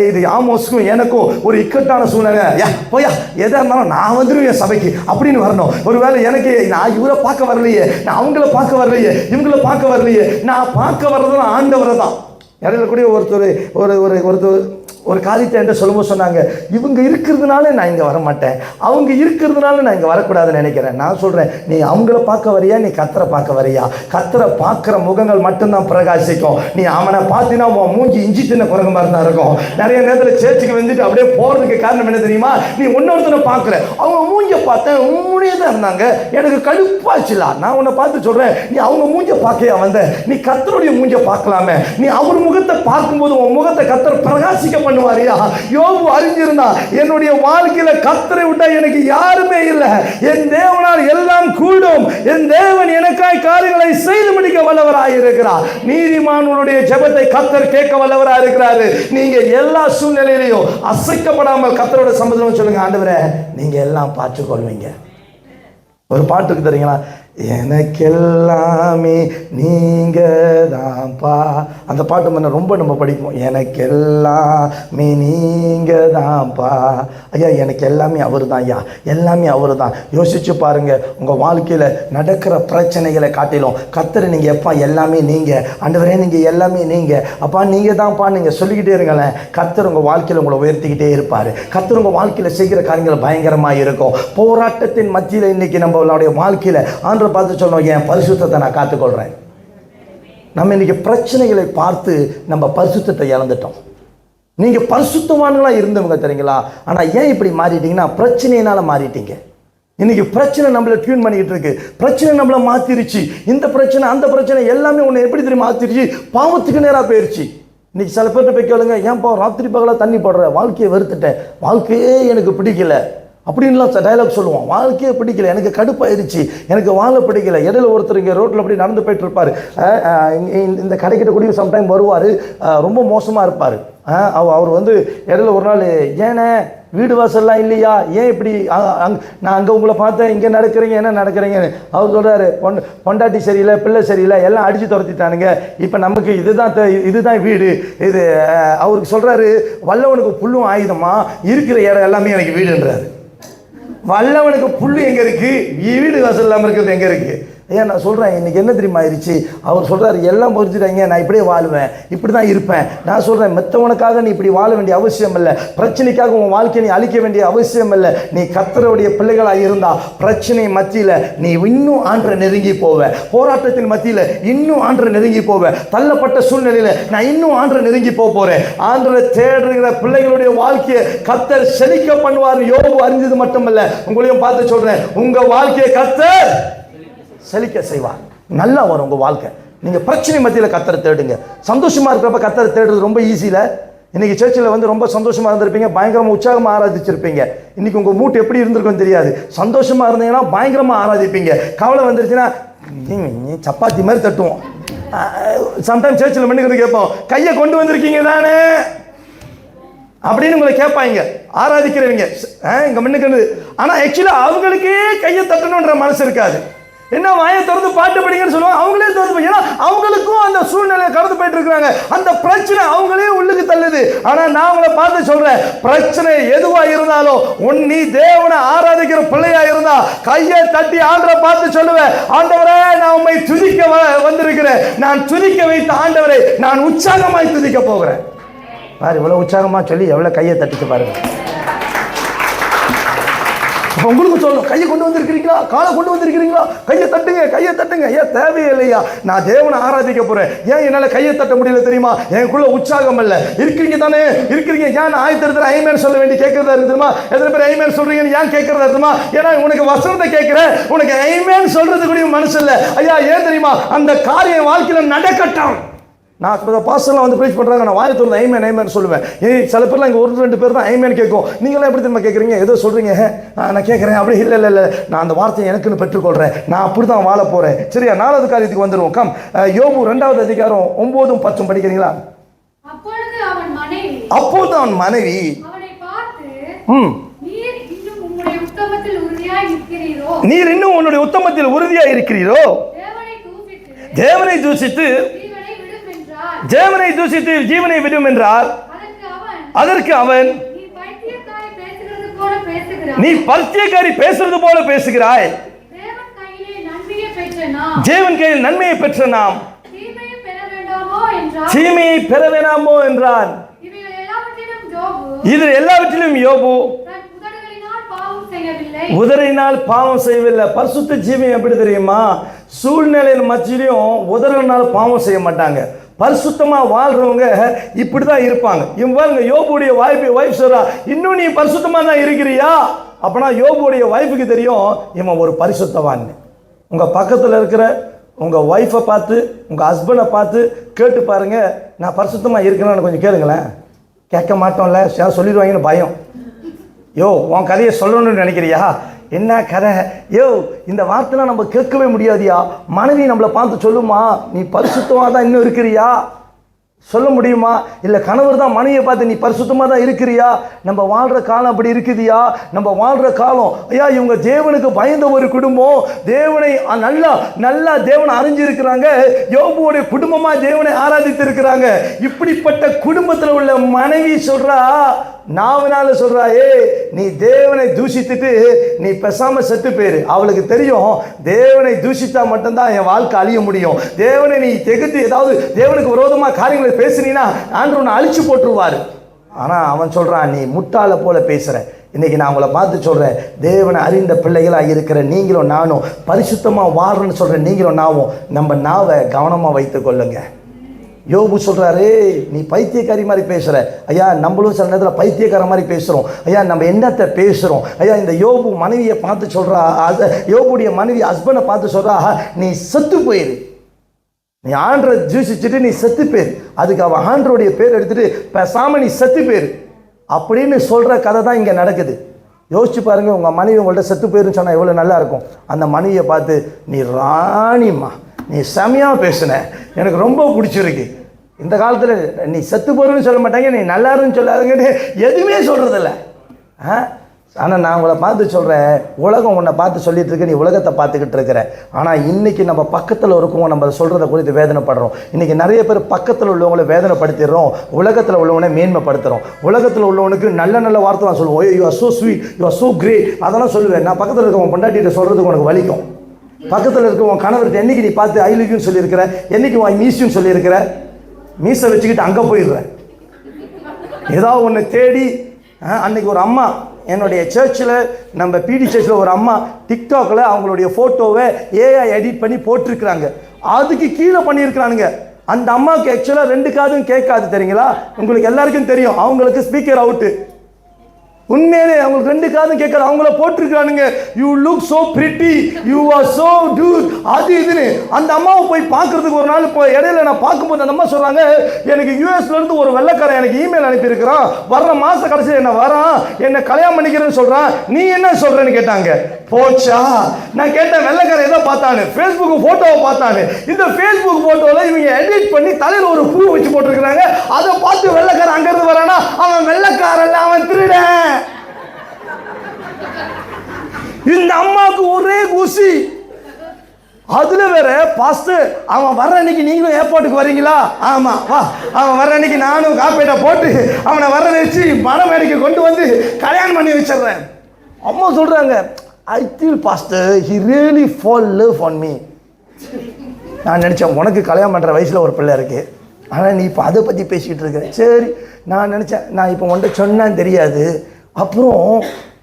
இது ஆமோஸுக்கும் எனக்கும் ஒரு இக்கட்டான சூழ்நிலை, போயா எதா இருந்தாலும் நான் வந்துடுவேன் சபைக்கு அப்படின்னு வரணும். ஒருவேளை எனக்கு நான் இவரை பார்க்க வரலையே, நான் அவங்கள பார்க்க வரலையே, இவங்கள பார்க்க வரலையே, நான் பார்க்க வர்றதும் ஆண்டவரை தான். இடையில கூட ஒருத்தர் ஒரு காரியத்தை என்கிட்ட சொல்லும்போது சொன்னாங்க, இவங்க இருக்கிறதுனால நான் இங்கே வரமாட்டேன், அவங்க இருக்கிறதுனால நான் இங்கே வரக்கூடாதுன்னு நினைக்கிறேன். நான் சொல்கிறேன், நீ அவங்கள பார்க்க வரியா, நீ கத்தரை பார்க்க வரியா? கத்தரை பார்க்குற முகங்கள் மட்டும்தான் பிரகாசிக்கும். நீ அவனை பார்த்தீங்கன்னா உன் மூஞ்சி இஞ்சி தின்ன குரங்கு மாதிரி தான் இருக்கும். நிறைய நேரத்தில் சேர்ச்சுக்கு வந்துட்டு அப்படியே போகிறதுக்கு காரணம் என்ன தெரியுமா? நீ ஒன்னொருத்தனை பார்க்குற, அவங்க மூஞ்ச பார்த்தேன் உண்மையே தான் இருந்தாங்க, எனக்கு கடுப்பாச்சுலா. நான் உன்னை பார்த்து சொல்கிறேன், நீ அவங்க மூஞ்ச பார்க்கையா வந்த, நீ கத்தருடைய மூஞ்ச பார்க்கலாமே. நீ அவர் முகத்தை பார்க்கும்போது உன் முகத்தை கத்தர் பிரகாசிக்க பண்ணுவாரியா? யோபு அறிஞ்சிருந்தா, என்னுடைய வாழ்க்கையில கத்தரை விட்டா எனக்கு யாருமே இல்லை, என் தேவனால் எல்லாம் கூடும், என் தேவன் எனக்காய் காரியங்களை செய்து முடிக்க வல்லவராய் இருக்கிறார். நீதிமானுடைய ஜெபத்தை கத்தர் கேட்க வல்லவராய் இருக்கிறாரு. நீங்க எல்லா சூழ்நிலையிலையும் அசைக்கப்படாமல் கத்தரோட சம்பந்தம் சொல்லுங்க, ஆண்டவரே நீங்க எல்லாம் பார்த்துக் கொள்வீங்க. ஒரு பாட்டுக்கு தெரியுங்களா, எனக்கெல்லாமே நீங்க தான்ப்பா. அந்த பாட்டு முன்ன ரொம்ப நம்ம படிப்போம், எனக்கெல்லாமே நீங்க தான்ப்பா. ஐயா எனக்கு எல்லாமே அவர் தான், ஐயா எல்லாமே அவர் தான். யோசிச்சு பாருங்க, உங்க வாழ்க்கையில நடக்கிற பிரச்சனைகளை காட்டிலும் கத்தரை நீங்க எப்பா எல்லாமே நீங்க, ஆண்டவரே நீங்க எல்லாமே நீங்க, அப்பா நீங்க தான்ப்பா நீங்க சொல்லிக்கிட்டே இருங்களேன். கத்தர் உங்க வாழ்க்கையில உங்களை உயர்த்திக்கிட்டே இருப்பாரு. கத்தர் உங்க வாழ்க்கையில செய்கிற காரியங்கள் பயங்கரமா இருக்கும். போராட்டத்தின் மத்தியில இன்னைக்கு நம்மளுடைய வாழ்க்கையில ஆண்டு பார்த்து சொன்னோம், என் பரிசுத்தத்தை நான் காத்துக்கொள்றேன். நம்ம இன்னைக்கு பிரச்சனைகளை பார்த்து நம்ம பரிசுத்தத்தை இழந்துட்டோம். நீங்க பரிசுத்தவான்களா இருந்தவங்க தெரியுங்களா, ஆனா ஏன் இப்படி மாறிட்டீங்கன்னா பிரச்சனையினால மாறிட்டீங்க. இன்னைக்கு பிரச்சனை நம்மளை டியூன் பண்ணிக்கிட்டு இருக்கு, பிரச்சனை நம்மளை மாத்திருச்சு. இந்த பிரச்சனை அந்த பிரச்சனை எல்லாமே உன்னை எப்படி தெரியுமா மாத்திருச்சு, பாவத்துக்கு நேராக போயிருச்சு. இன்னைக்கு சில பேர்கிட்ட போய் கேளுங்க, ஏன்ப்பா ராத்திரி பகலாக தண்ணி போடுற, வாழ்க்கையை வெறுத்துட்டேன், வாழ்க்கையே எனக்கு பிடிக்கல அப்படின்லாம் டைலாக் சொல்லுவான். வாழ்க்கையே பிடிக்கல, எனக்கு கடுப்பாயிருச்சு, எனக்கு வாழ பிடிக்கல. இடையில ஒருத்தர் இங்கே ரோட்டில் அப்படி நடந்து போயிட்டு இருப்பார், இந்த கடைக்கிட்ட கூடிய சம்டைம் வருவார், ரொம்ப மோசமாக இருப்பார். அவர் வந்து இடையில ஒரு நாள், ஏன்னா வீடு வாசல்லாம் இல்லையா, ஏன் இப்படி நான் அங்கே உங்களை பார்த்தேன், இங்கே நடக்கிறீங்க, என்ன நடக்கிறீங்கன்னு. அவர் சொல்கிறாரு, பொண்டாட்டி சரியில்லை, பிள்ளை சரியில்லை, எல்லாம் அடித்து துரத்திட்டானுங்க, இப்போ நமக்கு இதுதான் வீடு. இது அவருக்கு சொல்கிறாரு, வல்லவனுக்கு புல்லும் ஆயுதமா, இருக்கிற இடம் எல்லாமே எனக்கு வீடுன்றாரு. வல்லவனுக்கு புல்லு எங்கே இருக்குது, வீடு வாசல் இல்லாமல் இருக்கிறது எங்கே இருக்குது? ஏன் நான் சொல்கிறேன், இன்றைக்கி என்ன தெரியுமா ஆயிடுச்சு, அவர் சொல்கிறார் எல்லாம் பொறிச்சிட்டாங்க, நான் இப்படியே வாழ்வேன், இப்படி தான் இருப்பேன். நான் சொல்கிறேன், மற்றவனுக்காக நீ இப்படி வாழ வேண்டிய அவசியம் இல்லை, பிரச்சனைக்காக உன் வாழ்க்கையை நீ அழிக்க வேண்டிய அவசியம் இல்லை. நீ கர்த்தருடைய பிள்ளைகளாக இருந்தால் பிரச்சனை மத்தியில் நீ இன்னும் ஆண்டரை நெருங்கி போவேன், போராட்டத்தின் மத்தியில் இன்னும் ஆண்டரை நெருங்கி போவேன், தள்ளப்பட்ட சூழ்நிலையில் நான் இன்னும் ஆண்டரை நெருங்கி போகிறேன். ஆண்டரை தேடுகிற பிள்ளைகளுடைய வாழ்க்கையை கர்த்தர் செழிக்க பண்ணுவார். யோபு அறிஞ்சது மட்டுமல்ல, உங்களையும் பார்த்து சொல்கிறேன், உங்கள் வாழ்க்கையை கர்த்தர் செழிக்க செய்வார். நல்லா வரும் உங்கள் வாழ்க்கை. நீங்கள் பிரச்சனை மத்தியில் கத்தரை தேடுங்க. சந்தோஷமாக இருக்கிறப்ப கத்தரை தேடுறது ரொம்ப ஈஸியில். இன்றைக்கி சர்ச்சில் வந்து ரொம்ப சந்தோஷமாக இருந்திருப்பீங்க, பயங்கரமாக உற்சாகமாக ஆராதிச்சிருப்பீங்க. இன்றைக்கி உங்கள் மூட்டு எப்படி இருந்திருக்குன்னு தெரியாது. சந்தோஷமாக இருந்தீங்கன்னா பயங்கரமாக ஆராதிப்பீங்க. கவலை வந்துருச்சுன்னா சப்பாத்தி மாதிரி தட்டுவோம். சம்டைம் சர்ச்சில் மண்ணுக்கு கேட்போம், கையை கொண்டு வந்திருக்கீங்க தானே அப்படின்னு உங்களை கேட்பாங்க ஆராதிக்கிறவங்க, இங்கே மண்ணுக்கு. ஆனால் ஆக்சுவலாக அவங்களுக்கே கையை தட்டணுன்ற மனசு இருக்காது. என்ன வாயை திறந்து பாட்டு படிங்கன்னு சொல்லுவாங்க, அவங்களே திறந்து, ஏன்னா அவங்களுக்கும் அந்த சூழ்நிலையை கடந்து போயிட்டு இருக்கிறாங்க. அந்த பிரச்சனை அவங்களே உள்ளுக்கு தள்ளுது. ஆனால் நான் உங்களை பார்த்து சொல்றேன், பிரச்சனை எதுவா இருந்தாலும் நீ தேவனை ஆராதிக்கிற பிள்ளையா இருந்தா கையை தட்டி ஆண்டவரை பார்த்து சொல்லுவேன், ஆண்டவரே நான் உம்மை துதிக்க வந்திருக்கிறேன், நான் துதிக்க வைத்த ஆண்டவரை நான் உற்சாகமாய் துதிக்க போகிறேன். பாரு இவ்வளவு உற்சாகமா சொல்லி எவ்வளவு கையை தட்டிச்சு பாருங்க. உங்களுக்கு சொல்லணும், கையை கொண்டு வந்திருக்கிறீங்களா, காலை கொண்டு வந்திருக்கிறீங்களா, கையை தட்டுங்க, கையை தட்டுங்க. ஏன் தேவையே இல்லையா, நான் தேவனை ஆராதிக்க போறேன், ஏன் என்னால் கையை தட்ட முடியல தெரியுமா, எனக்குள்ள உற்சாகம் இல்லை. இருக்கிறீங்க தானே இருக்கிறீங்க, ஏன் ஆயத்திரத்தில் ஐமேன் சொல்ல வேண்டி கேட்கறதா இருக்கு தெரியுமா? எத்தனை பேர் ஐமேன் சொல்றீங்கன்னு ஏன் கேட்கறதா இருக்குமா? ஏன்னா உனக்கு வசனத்தை கேட்கிறேன், உனக்கு ஐமேன் சொல்றது கூட மனசு இல்லை. ஐயா ஏன் தெரியுமா, அந்த காரியம் வாழ்க்கையில் நடக்கட்டும். நான் பாஸ்டர்லாம் வந்து ப்ரீச் பண்ணுறாங்க, நான் வாயை திறந்து ஐமேன் ஐமேன் சொல்லுவேன். சில பேர்லாம் இங்கே 1-2 பேர் தான் ஐமேன் கேட்கும். நீங்களாம் எப்படி தெரியுமா கேட்குறீங்க, ஏதோ சொல்கிறீங்க, நான் கேட்குறேன் அப்படி இல்லை இல்லை இல்லை, நான் அந்த வார்த்தையை எனக்குன்னு பெற்றுக்கொள்கிறேன், நான் அப்படி தான் வாழ போகிறேன். சரியா, 4வது காரியத்துக்கு வந்துடுவோம். கம் யோபு 2வது அதிகாரம் 9-10 படிக்கிறீங்களா? அப்பொழுது அவன் மனைவி அவனை பார்த்து, நீர் இன்னும் உன்னுடைய உத்தமத்தில் உறுதியாய் இருக்கிறீரோ, தேவனை தூஷித்து தேவனை தூஷித்து ஜீவனை விடும் என்றார். அதற்கு அவன் நீ பைத்தியக்காரி பேசுறது போல பேசுகிறாய். தேவன் கையில் நன்மையை பெற்ற நாம் தீமையை பெற வேண்டாமோ என்றான். இது எல்லாவற்றிலும் யோபு உதறினால் பாவம் செய்யவில்லை. பரிசுத்த ஜீவன் எப்படி தெரியுமா? சூழ்நிலையின் மத்தியிலும் உதறினால் பாவம் செய்ய மாட்டாங்க. பரிசுத்தமா வாழ்றவங்க இப்படிதான் இருப்பாங்க. இவங்க யோபுடைய வைஃப் சொல்றா, இன்னும் நீ பரிசுத்தமா தான் இருக்கிறியா? அப்பனா யோபுடைய வைஃபுக்கு தெரியும் இவன் ஒரு பரிசுத்தவான். உங்க பக்கத்துல இருக்கிற உங்க ஒய்ஃபை பார்த்து உங்க ஹஸ்பண்டை பார்த்து கேட்டு பாருங்க, நான் பரிசுத்தமா இருக்கிறேன்னு கொஞ்சம் கேளுங்களேன். கேட்க மாட்டோம்ல, சொல்லிடுவாங்கன்னு பயம். யோ உன் கதையை சொல்லணும்னு நினைக்கிறியா? என்ன கதை? யோ இந்த வார்த்தைலாம் நம்ம கேட்கவே முடியாதியா. மனைவி நம்மளை பார்த்து சொல்லுமா, நீ பரிசுத்தமாக தான் இன்னும் இருக்கிறியா? சொல்ல முடியுமா? இல்லை கணவர் தான் மனைவியை பார்த்து நீ பரிசுத்தமாக தான் இருக்கிறியா? நம்ம வாழ்கிற காலம் அப்படி இருக்குதியா? நம்ம வாழ்கிற காலம் ஐயா இவங்க தேவனுக்கு பயந்த ஒரு குடும்பம். தேவனை நல்லா தேவனை அறிஞ்சிருக்கிறாங்க. யோபுவோடைய குடும்பமாக தேவனை ஆராதித்து இருக்கிறாங்க. இப்படிப்பட்ட குடும்பத்தில் உள்ள மனைவி சொல்றா, நாவனால சொல்றா, நீ தேவனை தூஷித்துட்டு நீ பேசாம செத்து போயிரு. அவளுக்கு தெரியும் தேவனை தூஷித்தா மட்டும்தான் என் வாழ்க்கை அழிய முடியும். தேவனை நீ தெகுத்து ஏதாவது தேவனுக்கு விரோதமா காரியங்களை பேசினீன்னா ஆண்டவர் உன்னை அழிச்சு போட்டுருவாரு. ஆனா அவன் சொல்றான், நீ முட்டாள போல பேசுற. இன்னைக்கு நான் உங்களை பார்த்து சொல்றேன், தேவனை அறிந்த பிள்ளைகளா இருக்கிற நீங்களும் நானும் பரிசுத்தமா வாழ்றேன்னு சொல்ற நீங்களும் நாவும் நம்ம நாவை கவனமா வைத்துக் கொள்ளுங்க. யோபு சொல்றாரு, நீ பைத்தியக்காரி மாதிரி பேசுற. ஐயா நம்மளும் சில நேரத்தில் பைத்தியக்கார மாதிரி பேசுறோம். ஐயா நம்ம என்னத்தை பேசுறோம்? ஐயா இந்த யோபு மனைவியை பார்த்து சொல்றா, யோபுடைய மனைவி ஹஸ்பண்டை பார்த்து சொல்றா, நீ செத்து போயிரு, நீ ஆண்டரை ஜூசிச்சுட்டு நீ செத்து போயிரு. அதுக்கு அவன் ஆண்டருடைய பேர் எடுத்துட்டு பேசாம நீ செத்து போயிரு அப்படின்னு சொல்ற கதை தான் இங்க நடக்குது. யோசிச்சு பாருங்க, உங்க மனைவி உங்கள்ட்ட செத்து போயிருன்னு சொன்னா எவ்வளவு நல்லா இருக்கும். அந்த மனைவியை பார்த்து நீ ராணிம்மா, நீ செமையா பேசுன, எனக்கு ரொம்ப பிடிச்சிருக்கு. இந்த காலத்தில் நீ செத்து போறன்னு சொல்ல மாட்டாங்க, நீ நல்லா இருன்னு சொல்லாதுங்கன்னு எதுவுமே சொல்றதில்ல. ஆனால் நான் உங்களை பார்த்து சொல்கிறேன், உலகம் உன்னை பார்த்து சொல்லிட்டு இருக்கு, நீ உலகத்தை பார்த்துக்கிட்டு இருக்கிற. ஆனால் இன்னைக்கு நம்ம பக்கத்தில் இருக்கவங்க நம்ம சொல்கிறத குறித்து வேதனைப்படுறோம். இன்னைக்கு நிறைய பேர் பக்கத்தில் உள்ளவங்களை வேதனைப்படுத்திடுறோம், உலகத்தில் உள்ளவனை மேன்மைப்படுத்துகிறோம். உலகத்தில் உள்ளவனுக்கு நல்ல நல்ல வார்த்தை நான் சொல்லுவோம், you are so sweet, you are so great, அதெல்லாம் சொல்லுவேன். நான் பக்கத்தில் இருக்கவங்க பொண்டாட்டிகிட்ட சொல்கிறதுக்கு உனக்கு வலிக்கும். பக்கத்தில் இருக்க உன் கணவர்கிட்ட என்னைக்கு நீ பார்த்து ஐ லவ் யூன்னு சொல்லியிருக்கிற, என்னைக்கு உன் மீசியும் சொல்லியிருக்கிற, மீசை வச்சுக்கிட்டு அங்கே போயிடுற. ஏதாவது ஒன்று தேடி அன்னைக்கு ஒரு அம்மா என்னுடைய சர்ச்சில், நம்ம பிடி சர்ச்சில் ஒரு அம்மா டிக்டாக்ல அவங்களுடைய ஃபோட்டோவை ஏஐ எடிட் பண்ணி போட்டிருக்கிறாங்க. அதுக்கு கீழே பண்ணியிருக்கிறானுங்க. அந்த அம்மாவுக்கு ஆக்சுவலாக 2 காதும் கேட்காது தெரியுங்களா? உங்களுக்கு எல்லாருக்கும் தெரியும், அவங்களுக்கு ஸ்பீக்கர் அவுட்டு. உண்மையிலே அவங்களுக்கு 2 காதும் கேட்காது. அவங்கள போட்டிருக்கானுங்க, you look so pretty, you are so dude, அது இதுன்னு. அந்த அம்மாவை போய் பார்க்கறதுக்கு ஒரு நாள் இடையில நான் பார்க்கும்போது அந்த அம்மா சொல்றாங்க, எனக்கு யூஎஸ்ல இருந்து ஒரு வெள்ளைக்காரன் எனக்கு இமெயில் அனுப்பியிருக்கிறான், வர்ற மாச கடைசியில் என்ன வரான், என்ன கல்யாணம் பண்ணிக்கிறேன்னு சொல்றான், நீ என்ன சொல்றேன்னு கேட்டாங்க. போச்சா, நான் கேட்டேன் வெள்ளைக்காரன் ஏதோ பார்த்தானு, ஃபேஸ்புக் போட்டோவை பார்த்தானு. இந்த ஃபேஸ்புக் போட்டோல இவங்க எடிட் பண்ணி தலையில் ஒரு பூ வச்சு போட்டிருக்கிறாங்க. அதை பார்த்து வெள்ளைக்காரன் அங்கிருந்து வரானா, அவன் வெள்ளைக்காரன், அவன் திருடன். இந்த அம்மாவுக்கு ஒரே குசி. அதுல வேற பாஸ்டர், அவன் வர்ற அன்னைக்கு நீங்களும் ஏர்போர்ட்டுக்கு வரீங்களா? ஆமா வா, அவன் வர்ற அன்னைக்கு நானும் காப்பேட்டை போட்டு அவனை வர வச்சு மணமேடைக்கு கொண்டு வந்து கல்யாணம் பண்ணி வச்சிடுறேன். அம்மா சொல்றாங்க, I think pastor he really fall love on me. நான் நினைச்சேன் உனக்கு கல்யாணம் பண்ற வயசுல ஒரு பிள்ளை இருக்கு, ஆனால் நீ இப்போ அதை பற்றி பேசிக்கிட்டு இருக்கிற. சரி, நான் நினச்சேன் நான் இப்போ உன்கிட்ட சொன்னான்னு தெரியாது. அப்புறம்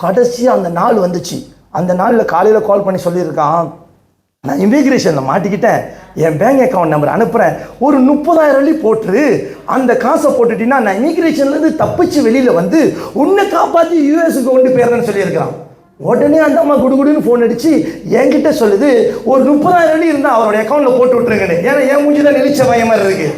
கடைசியாக அந்த நாள் வந்துச்சு. அந்த நாளில் காலையில் கால் பண்ணி சொல்லியிருக்கான், நான் இமிக்ரேஷனில் மாட்டிக்கிட்டேன், என் பேங்க் அக்கௌண்ட் நம்பர் அனுப்புகிறேன், ஒரு 30,000 போட்டுரு, அந்த காசை போட்டுட்டீங்கன்னா நான் இமிக்ரேஷன்லேருந்து தப்பிச்சு வெளியில் வந்து உன்னை காப்பாற்றி யூஎஸ்க்கு கொண்டு போயிடுறேன்னு சொல்லியிருக்கிறான். உடனே அந்த அம்மா குடுகுடுன்னு ஃபோன் அடிச்சு என்கிட்ட சொல்லுது, ஒரு 30,000 இருந்தால் அவருடைய அக்கௌண்ட்டில் போட்டு விட்டுருங்கன்னு. ஏன்னா என் மூஞ்சிதான் நெளிச்ச பயமாக இருக்கு.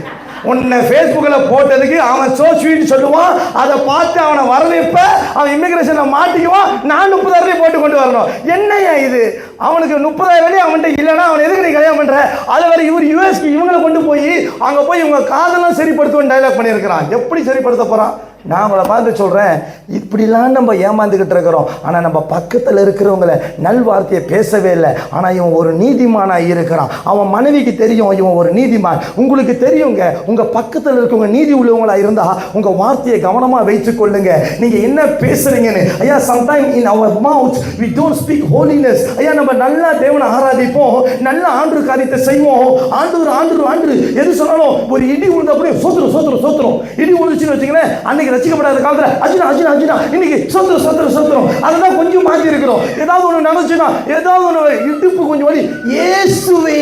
உன்னை ஃபேஸ்புக்கில் போட்டதுக்கு அவன் சோ ஸ்வீட் சொல்லுவான், அதை பார்த்து அவனை வரவேற்ப, அவன் இமிகிரேஷனில் மாட்டிக்குவான், நான் 30,000 போட்டு கொண்டு வரணும். என்னையா இது? அவனுக்கு 30,000 அவன்கிட்ட இல்லைன்னா அவன் எதுக்கு நீ கல்யாணம் பண்ணுற? அது வரை இவர் யூஎஸ்க்கு இவங்களை கொண்டு போய் அங்கே போய் இவங்க காதெல்லாம் சரிப்படுத்துவோன்னு டைலாக் பண்ணியிருக்கிறான். எப்படி சரிப்படுத்த போகிறான்? நான் உங்களை பார்த்து சொல்கிறேன், இப்படிலாம் நம்ம ஏமாந்துக்கிட்டு இருக்கிறோம். ஆனால் நம்ம பக்கத்தில் இருக்கிறவங்கள நல்வார்த்தையை பேசவே இல்லை. ஆனால் இவன் ஒரு நீதிமானாக இருக்கிறான். அவன் மனைவிக்கு தெரியும் இவன் ஒரு நீதிமான். உங்களுக்கு தெரியுங்க, உங்கள் பக்கத்தில் இருக்கவங்க நீதி உள்ளவங்களாக இருந்தால் உங்கள் வார்த்தையை கவனமாக வைத்துக் கொள்ளுங்க. நீங்கள் என்ன பேசுகிறீங்கன்னு. ஐயா, sometime in our mouth we don't speak holiness. ஐயா, நம்ம நல்லா தேவனை ஆராதிப்போம், நல்ல ஆண்டு காரியத்தை செய்வோம். ஆண்டு எது சொன்னாலும் ஒரு இடி விழுந்த அப்படியே சோத்திரம். இடி விழுந்துச்சுன்னு வச்சுங்களேன், அன்னைக்கு ரசிக்கப்படாத காலத்தில் அஜினா இன்னைக்கு சோத்திரம். அதெல்லாம் கொஞ்சம் மாற்றி இருக்கிறோம். ஏதாவது ஒன்று நினைச்சுன்னா, ஏதாவது ஒன்று இடுப்பு கொஞ்சம் வலி, இயேசுவே.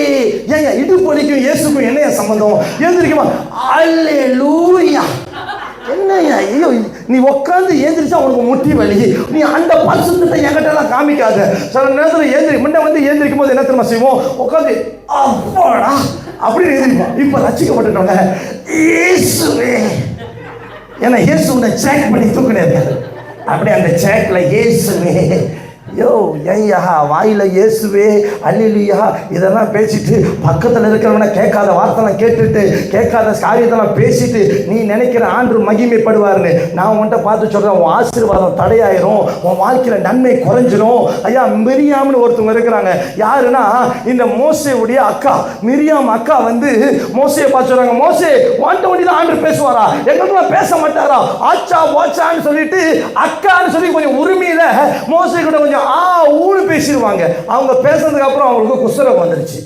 ஏங்க இடுப்பு வலிக்கும் இயேசுக்கும் என்னையா சம்பந்தம்? எழுந்திருக்குமா? அல்லேலூயா. என்னையா, ஐயோ, நீ உட்காந்து ஏந்திரிச்சா உனக்கு முட்டி வலி. நீ அந்த பரிசுத்தத்தை என்கிட்ட எல்லாம் காமிக்காத. சில நேரத்தில் முன்ன வந்து ஏந்திரிக்கும் போது என்ன தெரியுமா செய்வோம்? உட்காந்து அப்பாடா அப்படின்னு எழுதிருப்போம். இப்போ ரசிக்கப்பட்டுட்டோங்க, இயேசுவே. ஏன்னா இயேசு உன்னை சேக் பண்ணி தூக்கினது. அப்படியே அந்த சேக்ல இயேசுவே, யோ ஐயா, வாயில இயேசுவே அல்லேலூயா இதெல்லாம் பேசிட்டு பக்கத்தில் இருக்கிறவனை கேட்காத வார்த்தைலாம் கேட்டுட்டு கேட்காத காரியத்தெல்லாம் பேசிட்டு நீ நினைக்கிற ஆண்டு மகிமைப்படுவார்னு நான் உன்கிட்ட பார்த்து சொல்கிறேன். உன் ஆசீர்வாதம் தடையாயிரும், உன் வாழ்க்கையில் நன்மை குறைஞ்சிரும். ஐயா, மிரியாம்னு ஒருத்தவங்க இருக்கிறாங்க. யாருன்னா இந்த மோசேவுடைய அக்கா. மிரியாம் அக்கா வந்து மோசையை பார்த்து சொல்கிறாங்க, மோசே வாண்ட வண்டி தான் ஆண்டு பேசுவாரா, எங்களுக்குலாம் பேச மாட்டாரா, ஆச்சா வாச்சான்னு சொல்லிட்டு அக்கான்னு சொல்லி கொஞ்சம் உரிமையில் மோசை கூட கொஞ்சம் ஊனு பேசிடுவாங்க. அவங்க பேசுறதுக்கு அப்புறம் அவங்களுக்கு குசரம் வந்துருச்சு.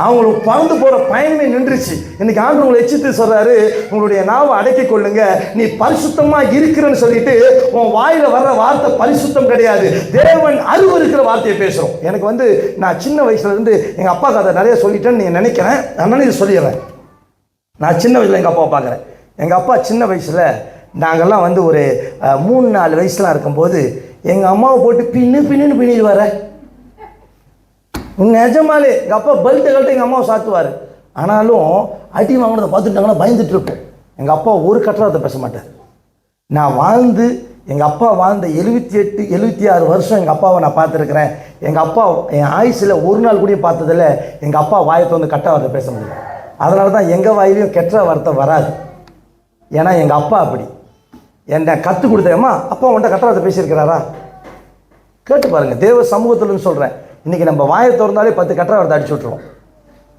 அவங்களுக்கு பறந்து போற பயமே நின்றுச்சு. இன்னைக்கு ஆண்டு உங்களை எச்சித்து சொல்றாரு, உங்களுடைய நாவை அடக்கிக் கொள்ளுங்க. நீ பரிசுத்தமா இருக்கிறன்னு சொல்லிட்டு உன் வாயில வர்ற வார்த்தை பரிசுத்தம் கிடையாது, தேவன் அறிவு இருக்கிற வார்த்தையை பேசுறோம். எனக்கு வந்து நான் சின்ன வயசுல இருந்து எங்க அப்பா கதை நிறைய சொல்லிட்டேன்னு நீங்க நினைக்கிறேன். அதனால இது சொல்லிடுறேன். நான் சின்ன வயசுல எங்க அப்பா பார்க்குறேன். எங்க அப்பா சின்ன வயசுல நாங்கள்லாம் வந்து ஒரு 3-4 வயசுலாம் இருக்கும்போது எங்கள் அம்மாவை போட்டு பின்னிட்டு வர நிஜமாலே எங்கள் அப்பா பெல்ட்டை கழட்ட எங்கள் அம்மாவை சாத்துவார். ஆனாலும் அடி வாங்கினதை பார்த்துட்டாங்கன்னா பயந்துட்டு இருப்போம். எங்கள் அப்பா ஒரு கட்டளத்தை பேச மாட்டார். நான் வாழ்ந்து எங்கள் அப்பா வாழ்ந்த 78-76 வருஷம் எங்கள் அப்பாவை நான் பார்த்துருக்குறேன். எங்கள் அப்பா என் ஆயுசில் ஒரு நாள் கூட பார்த்ததில்ல எங்கள் அப்பா வாயத்தை வந்து கட்ட வார்த்தை பேச முடியும். அதனால தான் எங்கள் வாயிலையும் கெட்ட வார்த்தை வராது. ஏன்னா எங்கள் அப்பா அப்படி என்னை கற்றுக் கொடுத்தேம்மா. அப்பா உன்ட்ட கட்டவார்த்தை பேசியிருக்கிறாரா? கேட்டு பாருங்கள். தேவ சமூகத்தில்னு சொல்கிறேன். இன்றைக்கி நம்ம வாயை திறந்தாலே 10 கட்டரை வார்த்தை அடிச்சு விட்ருவோம்.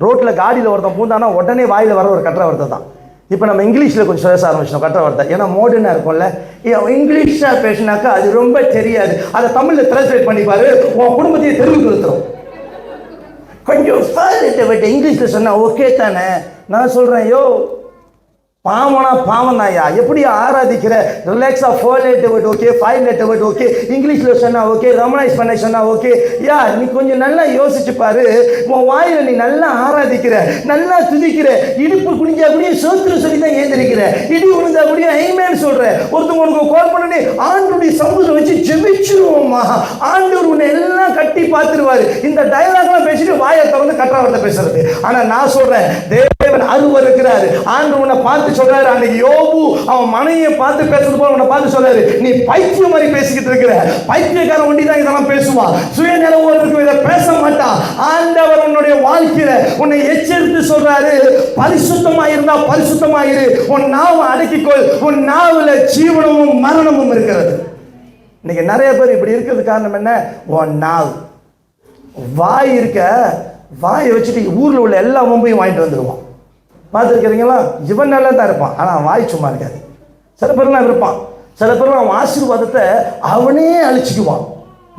ரோட்டில் காடியில் ஒருத்தன் பூந்தானா உடனே வாயில் வர ஒரு கட்டரை வார்த்தை தான். இப்போ நம்ம இங்கிலீஷில் கொஞ்சம் பேச ஆரம்பிச்சோம் கட்டரை வார்த்தை. ஏன்னா மாடர்னாக இருக்கும்ல. இங்கிலீஷாக பேசினாக்கா அது ரொம்ப தெரியாது. அதை தமிழில் டிரான்ஸ்லேட் பண்ணிப்பாரு, உன் குடும்பத்தையே தெருவுக்கு நிறுத்துறோம். கொஞ்சம் விட்டு இங்கிலீஷில் சொன்னால் ஓகே தானே. நான் சொல்கிறேன், யோ பாவனா பாவம் தான்யா. எப்படி ஆராதிக்கிற? ரிலாக்ஸா 4 letter word okay, 5 letter word okay, இங்கிலீஷில் சொன்னால் ஓகே, ரொமனைஸ் பண்ண சொன்னால் ஓகே. யா, நீ கொஞ்சம் நல்லா யோசிச்சு பாரு. உன் வாயில் நீ நல்லா ஆராதிக்கிற, நல்லா துதிக்கிற, இடுப்பு குனிஞ்சா கூடிய சோத்திர சொல்லி தான் ஏந்திருக்கிற, இடி விழுந்தா கூடிய ஐமேன்னு சொல்ற. ஒருத்தவங்க உனக்கு கால் பண்ணி ஆண்டுடைய சமூகத்தை வச்சு ஜெபிச்சிருவோம்மா, ஆண்டவர் உன்னை எல்லாம் கட்டி பார்த்துருவாரு. இந்த டயலாக்லாம் பேசிட்டு வாயை திறந்து கட்டவார்த்தை பேசுறது. ஆனால் நான் சொல்றேன், தேவன் அருவர் இருக்கிறாரு. ஆண்டு உன்னை பார்த்து சொல்றாரு. அன்னைக்கு யோபு அவன் மனைவியை பார்த்து பேசுறது போல உன்னை பார்த்து சொல்றாரு, நீ பைத்தியம் மாதிரி பேசிக்கிட்டு இருக்கிற. பைத்தியக்காரன் ஒண்டி தான் இதெல்லாம் பேசுவான், சுயநலவோருக்கு இதை பேச மாட்டான். ஆண்டவர் உன்னுடைய வாழ்க்கையில உன்னை எச்சரித்து சொல்றாரு, பரிசுத்தமா இருந்தா பரிசுத்தமாயிரு. உன் நாவை அடக்கிக்கொள், உன் நாவுல ஜீவனமும் மரணமும் இருக்கிறது. இன்னைக்கு நிறைய பேர் இப்படி இருக்கிறது காரணம் என்ன? உன் நாவு. வாய் இருக்க, வாயை வச்சுட்டு ஊரில் உள்ள எல்லா மும்பையும் வாங்கிட்டு வந்துடுவான். பார்த்துருக்கிறீங்களா? இவன் நல்லா தான் இருப்பான், ஆனால் வாய் சும்மா இருக்காது. சில பேர்லாம் இருப்பான், சில பேர் அவன் ஆசீர்வாதத்தை அவனே அழிச்சிக்குவான்.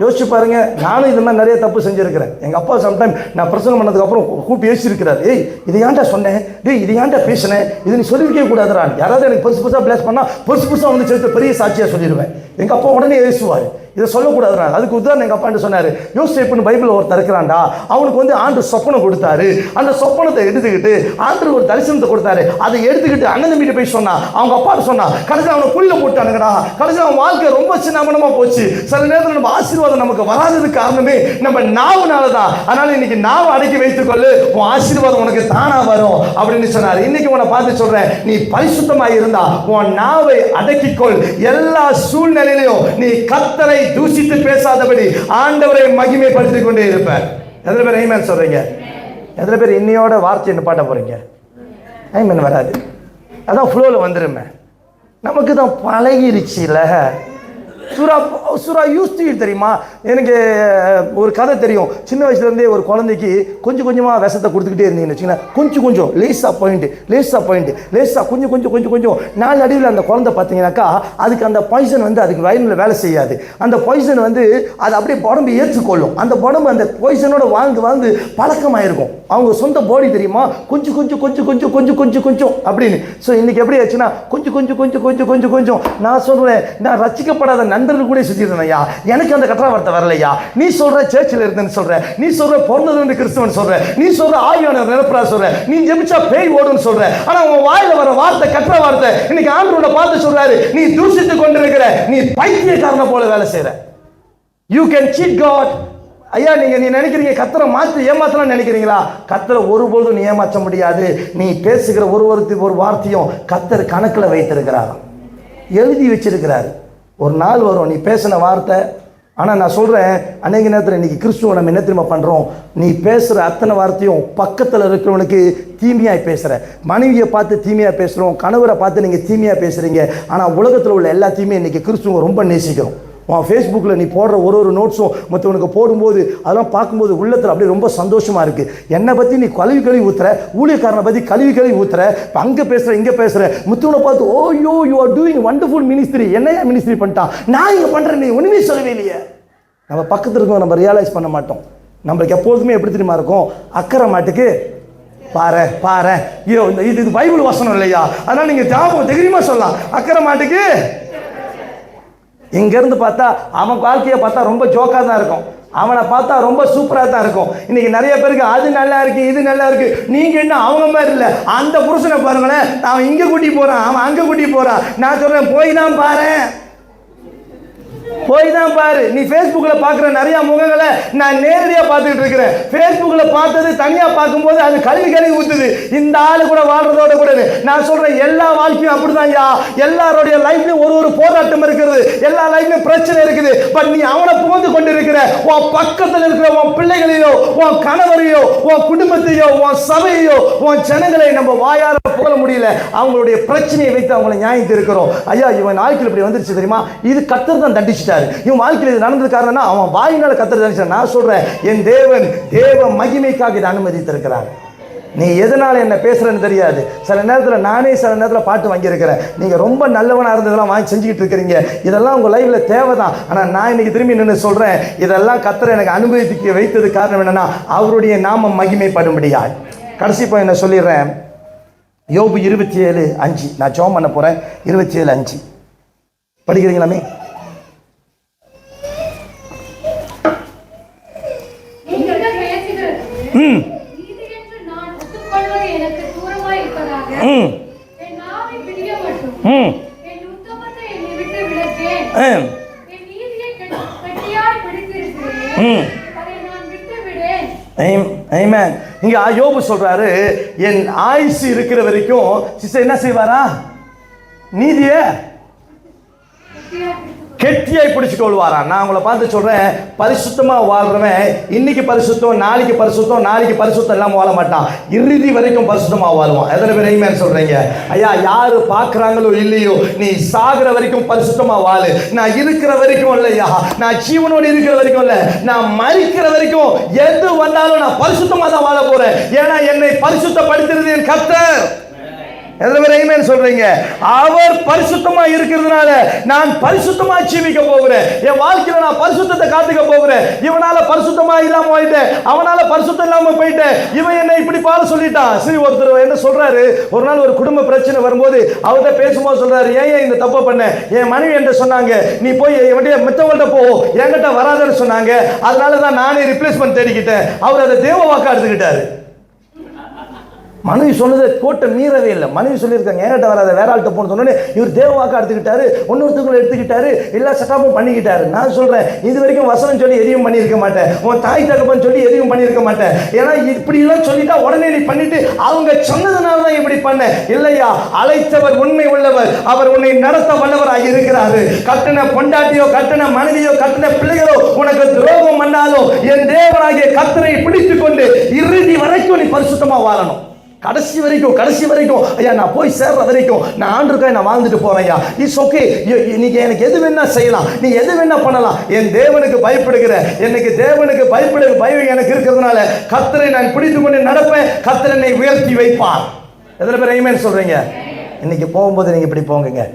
யோசிச்சு பாருங்க. நானும் இது மாதிரி நிறைய தப்பு செஞ்சுருக்கிறேன். எங்கள் அப்பா சம்டைம் நான் பிரசங்கம் பண்ணதுக்கப்புறம் கூப்பிட்டு யோசிச்சிருக்கிறார், ஏய் இதை ஏன்டா சொன்னேன், டேய் இது ஏன்டா பேசினேன், இது நீ சொல்லியிருக்கே கூடாதுறான். யாராவது எனக்கு புதுசாக பிளேஸ் பண்ணால் புதுசாக வந்து சேர்த்து பெரிய சாட்சியாக சொல்லிடுவேன். எங்கள் அப்பா உடனே பேசுவார், இதை சொல்லக்கூடாதுடா. அதுக்கு உதாரணம் எங்கள் அப்பா சொன்னார், யோசேப்புன்னு பைபிள் ஒருத்தர் இருக்கிறான்டா, அவனுக்கு வந்து ஆண்டு சொப்பனம் கொடுத்தாரு. அந்த சொப்பனத்தை எடுத்துக்கிட்டு ஆண்டு ஒரு தரிசனத்தை கொடுத்தாரு. அதை எடுத்துக்கிட்டு அண்ணன் வீட்டு போய் சொன்னா, அவங்க அப்பாட்ட சொன்னா, கடைசியில் அவனை புள்ள போட்டானுங்கடா. கடைசியில் அவன் வாழ்க்கை ரொம்ப சின்னமனமா போச்சு. சில நேரத்தில் நம்ம ஆசீர்வாதம் நமக்கு வராததுக்கு காரணமே நம்ம நாவுனால தான். அதனால இன்னைக்கு நாவை அடக்கி வைத்துக்கொள்ளு, உன் ஆசீர்வாதம் உனக்கு தானா வரும் அப்படின்னு சொன்னார். இன்னைக்கு உன்னை பார்த்து சொல்றேன், நீ பரிசுத்தமாக இருந்தா உன் நாவை அடக்கிக்கொள். எல்லா சூழ்நிலையிலும் நீ கர்த்தரை தூசித்து பேசாதபடி ஆண்டவரை மகிமைப்படுத்திக் கொண்டே இருப்பார். எத்தனை பேர் ஆமென் சொல்றீங்க? எத்தனை பேர் இன்னையோட வார்த்தை நிப்பாட்ட போறீங்க? ஆமென் வராது, அதான் ஃப்ளோவில் வந்துருமே. நமக்கு தான் பழகிருச்சுல. சுறா யூஸ் டு இட் தெரியுமா? எனக்கு ஒரு கதை தெரியும். சின்ன வயசுலேருந்தே ஒரு குழந்தைக்கு கொஞ்சம் கொஞ்சமாக விஷத்தை கொடுத்துக்கிட்டே இருந்தீங்கன்னு வச்சுக்கோங்களேன். கொஞ்சம் கொஞ்சம் லேஸாக கொஞ்சம் நாலு அடிவில் அந்த குழந்தை பார்த்தீங்கன்னாக்கா அதுக்கு அந்த பாய்சன் வந்து அதுக்கு வயிறில் வேலை செய்யாது. அந்த பாய்சன் வந்து அது அப்படியே உடம்பு ஏற்றுக்கொள்ளும். அந்த உடம்பு அந்த பாய்சனோட வாழ்ந்து பழக்கமாயிருக்கும். அவங்க சொந்த பாடி தெரியுமா, கொஞ்சம் அப்படின்னு. ஸோ இன்னைக்கு எப்படி ஆச்சுன்னா கொஞ்சம் நான் சொல்கிறேன், நான் ரசிக்கப்படாத நண்பர்கள் கூட சுற்றிருந்தேன். ஐயா எனக்கு அந்த கற்ற வார்த்தை வரலையா. நீ சொல்ற சர்ச்சில் இருந்தேன்னு சொல்ற, நீ சொல்ற பிறந்தது கிறிஸ்தவன் சொல்ற, நீ சொல்ற ஆவியான நிரப்பரா சொல்ற, நீ ஜெபிச்சா பேய் ஓடுன்னு சொல்ற. ஆனா உன் வாயில வர வார்த்தை கற்ற வார்த்தை. இன்னைக்கு ஆண்டவரோட பார்த்து சொல்றாரு, நீ தூஷித்து கொண்டிருக்கிற, நீ பைத்தியக்காரனை போல வேலை செய்யற. You can cheat God. ஐயா நீ நினைக்கிறீங்க கர்த்தரை மாற்றி ஏமாத்தலாம் நினைக்கிறீங்களா? கர்த்தரை ஒருபோதும் நீ ஏமாற்ற முடியாது. நீ பேசுகிற ஒரு வார்த்தையும் கர்த்தர் கணக்கில் வைத்திருக்கிறார், எழுதி வச்சிருக்கிறார். ஒரு நாள் வரும் நீ பேசின வார்த்தை. ஆனால் நான் சொல்கிறேன், அநேக நேரத்தில் இன்றைக்கி கிறிஸ்துவ நம்ம என்ன திரும்ப பண்ணுறோம், நீ பேசுகிற அத்தனை வார்த்தையும் பக்கத்தில் இருக்கிறவனுக்கு தீமையாக பேசுகிற. மனைவியை பார்த்து தீமையாக பேசுகிறோம், கணவரை பார்த்து நீங்கள் தீமையாக பேசுகிறீங்க. ஆனால் உலகத்தில் உள்ள எல்லாத்தையுமே இன்றைக்கி கிறிஸ்துவ ரொம்ப நேசிக்கிறோம். உன் ஃபேஸ்புக்கில் நீ போடுற ஒரு நோட்ஸும் மற்றவனுக்கு போடும்போது அதெல்லாம் பார்க்கும்போது உள்ளத்தில் அப்படியே ரொம்ப சந்தோஷமாக இருக்குது. என்னை பற்றி நீ கழுவி ஊற்றுற, ஊழியக்காரனை பற்றி கழுவி ஊற்றுற, இப்போ அங்கே பேசுகிற இங்கே பேசுகிற, முத்துவனை பார்த்து oh you are doing wonderful ministry, என்னையா மினிஸ்ட்ரி பண்ணிட்டான், நான் இங்கே பண்ணுறேன், நீ ஒன்றுமே சொல்லவே இல்லையே. நம்ம பக்கத்தில் இருக்கோம், நம்ம ரியலைஸ் பண்ண மாட்டோம். நம்மளுக்கு எப்போதுமே எப்படி தெரியுமா இருக்கும், அக்கறை மாட்டுக்கு பாரு இது பைபிள் வசனம் இல்லையா, அதனால் நீங்கள் ஜாபம் தைரியமாக சொல்லலாம். அக்கறை மாட்டுக்கு இங்கேருந்து பார்த்தா அவன் வாழ்க்கையை பார்த்தா ரொம்ப ஜோக்காக தான் இருக்கும், அவனை பார்த்தா ரொம்ப சூப்பராக தான் இருக்கும். இன்னைக்கு நிறைய பேருக்கு அது நல்லா இருக்கு இது நல்லா இருக்கு. நீங்க என்ன அவங்க மாதிரி இல்லை, அந்த புருஷனை பாருங்களேன், அவன் இங்கே கூட்டி போறான், அவன் அங்கே கூட்டி போறான். நான் சொல்றேன் போய் தான் பாரு. நீ ஃபேஸ்புக்கில் பார்க்குற நிறைய முகங்களை நான் நேரடியாக பார்த்துக்கிட்டு இருக்கிறேன். ஃபேஸ்புக்கில் பார்த்தது தனியாக பார்க்கும்போது அது கழுவி ஊற்றுது. இந்த ஆள் கூட வாழ்றதோட கூட நான் சொல்கிறேன், எல்லா வாழ்க்கையும் அப்படிதான் ஐயா. எல்லாருடைய லைஃப்லையும் ஒரு போராட்டம் இருக்கிறது, எல்லா லைஃப்லையும் பிரச்சனை இருக்குது. பட் நீ அவனை புகுந்து கொண்டு இருக்கிற, உன் பக்கத்தில் இருக்கிற உன் பிள்ளைகளையோ, உன் கணவரையோ, உன் குடும்பத்தையோ, உன் சபையோ, உன் ஜனங்களை நம்ம வாயார போல முடியல. அவங்களுடைய பிரச்சனையை வைத்து அவங்களை நியாயத்து இருக்கிறோம். ஐயா இவன் வாழ்க்கையில் இப்படி வந்துருச்சு தெரியுமா, இது கர்த்தர் தான் தண்டிச்சிட்டாரு. இவன் வாழ்க்கையில் இது நடந்தது காரணம்னா அவன் வாயினால கர்த்தர் தண்டிச்சார். நான் சொல்றேன், என் தேவ மகிமைக்காக இதை அனுமதித்திருக்கிறார். நீ எதனால என்ன பேசுறேன்னு தெரியாது. சில நேரத்தில் நானே சில நேரத்தில் பாட்டு வாங்கியிருக்கிறேன். நீங்க ரொம்ப நல்லவனா இருந்ததெல்லாம் வாங்கி செஞ்சுக்கிட்டு இருக்கிறீங்க. இதெல்லாம் உங்க லைஃப்ல தேவைதான். ஆனா நான் இன்னைக்கு திரும்பி நின்று சொல்றேன், இதெல்லாம் கர்த்தர் எனக்கு அனுமதிக்க வைத்தது காரணம் என்னன்னா அவருடைய நாமம் மகிமைப்படும்படியா. கடைசி என்ன சொல்லிடுறேன், யோபு 27:5 நான் ஜெபம் பண்ண போறேன். 27:5 படிக்கிறீங்களாமே? இங்க யோபு சொல்றாரு, என் ஆயுசு இருக்கிற வரைக்கும் சிஸ்டர் என்ன செய்வாரா, நீதிய கெட்டியாய் பிடிச்சு கொள்வாரா. நான் உங்களை பார்த்து சொல்றேன், பரிசுத்தமா வாழ்றவன் இன்னைக்கு பரிசுத்தம், நாளைக்கு பரிசுத்தம், நாளைக்கு பரிசுத்தம் இல்லாம வாழ மாட்டான். இறுதி வரைக்கும் பரிசுத்தமா வாழ்வான். எத்தனை பேர் ஆமென் சொல்றீங்க? ஐயா யாரு பாக்குறாங்களோ இல்லையோ, நீ சாகுற வரைக்கும் பரிசுத்தமா வாழு. நான் இருக்கிற வரைக்கும் இல்லையா, நான் ஜீவனோடு இருக்கிற வரைக்கும் இல்ல, நான் மரிக்கிற வரைக்கும் எது வந்தாலும் நான் பரிசுத்தமா தான் வாழ போறேன். ஏன்னா என்னை பரிசுத்தப்படுத்துறது என் கர்த்தர். சொல்றீங்க, அவர் பரிசுத்தமா இருக்கிறதுனால நான் பரிசுத்தமா ஜீவிக்க போகிறேன். என் வாழ்க்கையில நான் பரிசுத்தத்தை காத்துக்க போகிறேன். இவனால பரிசுத்தமா இல்லாம போயிட்டேன், அவனால பரிசுத்தம் இல்லாம போயிட்டேன், இவன் என்ன இப்படி பாரு சொல்லிட்டான். சரி, ஒருத்தர் என்ன சொல்றாரு, ஒரு நாள் ஒரு குடும்ப பிரச்சனை வரும்போது அவர்கிட்ட பேசும்போது சொல்றாரு, ஏன் இந்த தப்பை பண்ண, என் மனைவி என்கிட்ட சொன்னாங்க நீ போய் மித்தவங்கள்ட்ட போ, என்கிட்ட வராதுன்னு சொன்னாங்க, அதனாலதான் நானே ரிப்ளேஸ்மெண்ட் தேடிக்கிட்டேன். அவர் அதை தேவ வாக்கா எடுத்துக்கிட்டாரு. மனைவி சொன்னதை கோட்டை மீறவே இல்லை. மனைவி சொல்லியிருக்காங்க என்கிட்ட வராத, வேற ஆள்கிட்ட போன சொன்னோன்னே இவர் தேவவாக்கா எடுத்துக்கிட்டாரு, ஒன்னொருத்தவங்களை எடுத்துக்கிட்டாரு, எல்லா செட்டப்பும் பண்ணிக்கிட்டாரு. நான் சொல்றேன், இது வரைக்கும் வசனம் சொல்லி எதையும் பண்ணியிருக்க மாட்டேன், உன் தாய் தகப்பன் சொல்லி எதையும் பண்ணியிருக்க மாட்டேன். ஏன்னா இப்படி எல்லாம் சொல்லிட்டா உடனே நீ பண்ணிட்டு அவங்க சொன்னதுனால தான் இப்படி பண்ண இல்லையா. அழைத்தவர் உண்மை உள்ளவர், அவர் உன்னை நடத்த வல்லவராக இருக்கிறாரு. கட்டின பொண்டாட்டியோ, கட்டின மனைவியோ, கட்டின பிள்ளைகளோ உனக்கு துரோகம் பண்ணாலும் என் தேவனாகிய கர்த்தரை பிடித்துக் கொண்டு இறுதி வரைக்கும் நீ பரிசுத்தமா வாழணும். கடைசி வரைக்கும் ஐயா நான் போய் சேர்ற வரைக்கும் நான் ஆண்டவருக்காக நான் வாழ்ந்துட்டு போறேன் ஐயா. இட்ஸ் ஓகே, நீங்க எனக்கு எது வேணா செய்யலாம், நீங்க எது வேணா பண்ணலாம். என் தேவனுக்கு பயப்படுகிற, எனக்கு தேவனுக்கு பயப்படுகிற பயம் எனக்கு இருக்கிறதுனால கர்த்தரை நான் பிடித்து கொண்டு நடப்பேன். கர்த்தர் என்னை உயர்த்தி வைப்பார். எத்தனை பேர் ஆமென் சொல்றீங்க? இன்னைக்கு போகும்போது நீங்க இப்படி போங்க,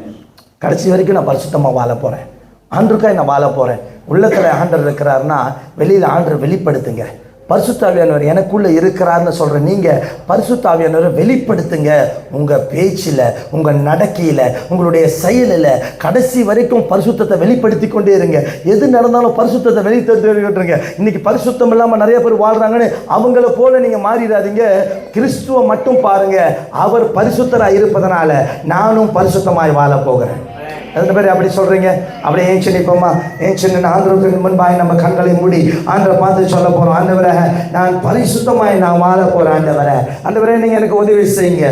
கடைசி வரைக்கும் நான் பரிசுத்தமா வாழ போறேன், ஆண்டவருக்காக நான் வாழ போறேன். உள்ளத்துல ஆண்டவர் இருக்கிறாருன்னா வெளியில ஆண்டவர் வெளிப்படுத்துங்க. பரிசுத்த ஆவியானவர் எனக்குள்ள இருக்கிறார்னு சொல்ற நீங்க பரிசுத்த ஆவியானவரை வெளிப்படுத்துங்க. உங்க பேச்சில், உங்க நடக்கையில, உங்களுடைய செயலில் கடைசி வரைக்கும் பரிசுத்தத்தை வெளிப்படுத்தி கொண்டே இருங்க. எது நடந்தாலும் பரிசுத்தத்தை வெளிப்படுத்துங்க. இன்னைக்கு பரிசுத்தம் இல்லாம நிறைய பேர் வாழ்றாங்கன்னு அவங்கள போல நீங்க மாறிடாதீங்க. கிறிஸ்துவ மட்டும் பாருங்க. அவர் பரிசுத்தராய் இருப்பதனால நானும் பரிசுத்தமாய் வாழ போகிறேன். எத்தனை பேர் அப்படி சொல்றீங்க? அப்படியே ஏன் நிற்போமா? ஏன் ஆண்டவருக்கு முன்பாய் நம்ம கண்களை மூடி ஆண்டவரை பார்த்து சொல்ல போறோம். ஆண்டவரே, நான் பரிசுத்தமாய் நான் வாழ போறேன். ஆண்டவரே, நீங்க எனக்கு உதவி செய்யுங்க.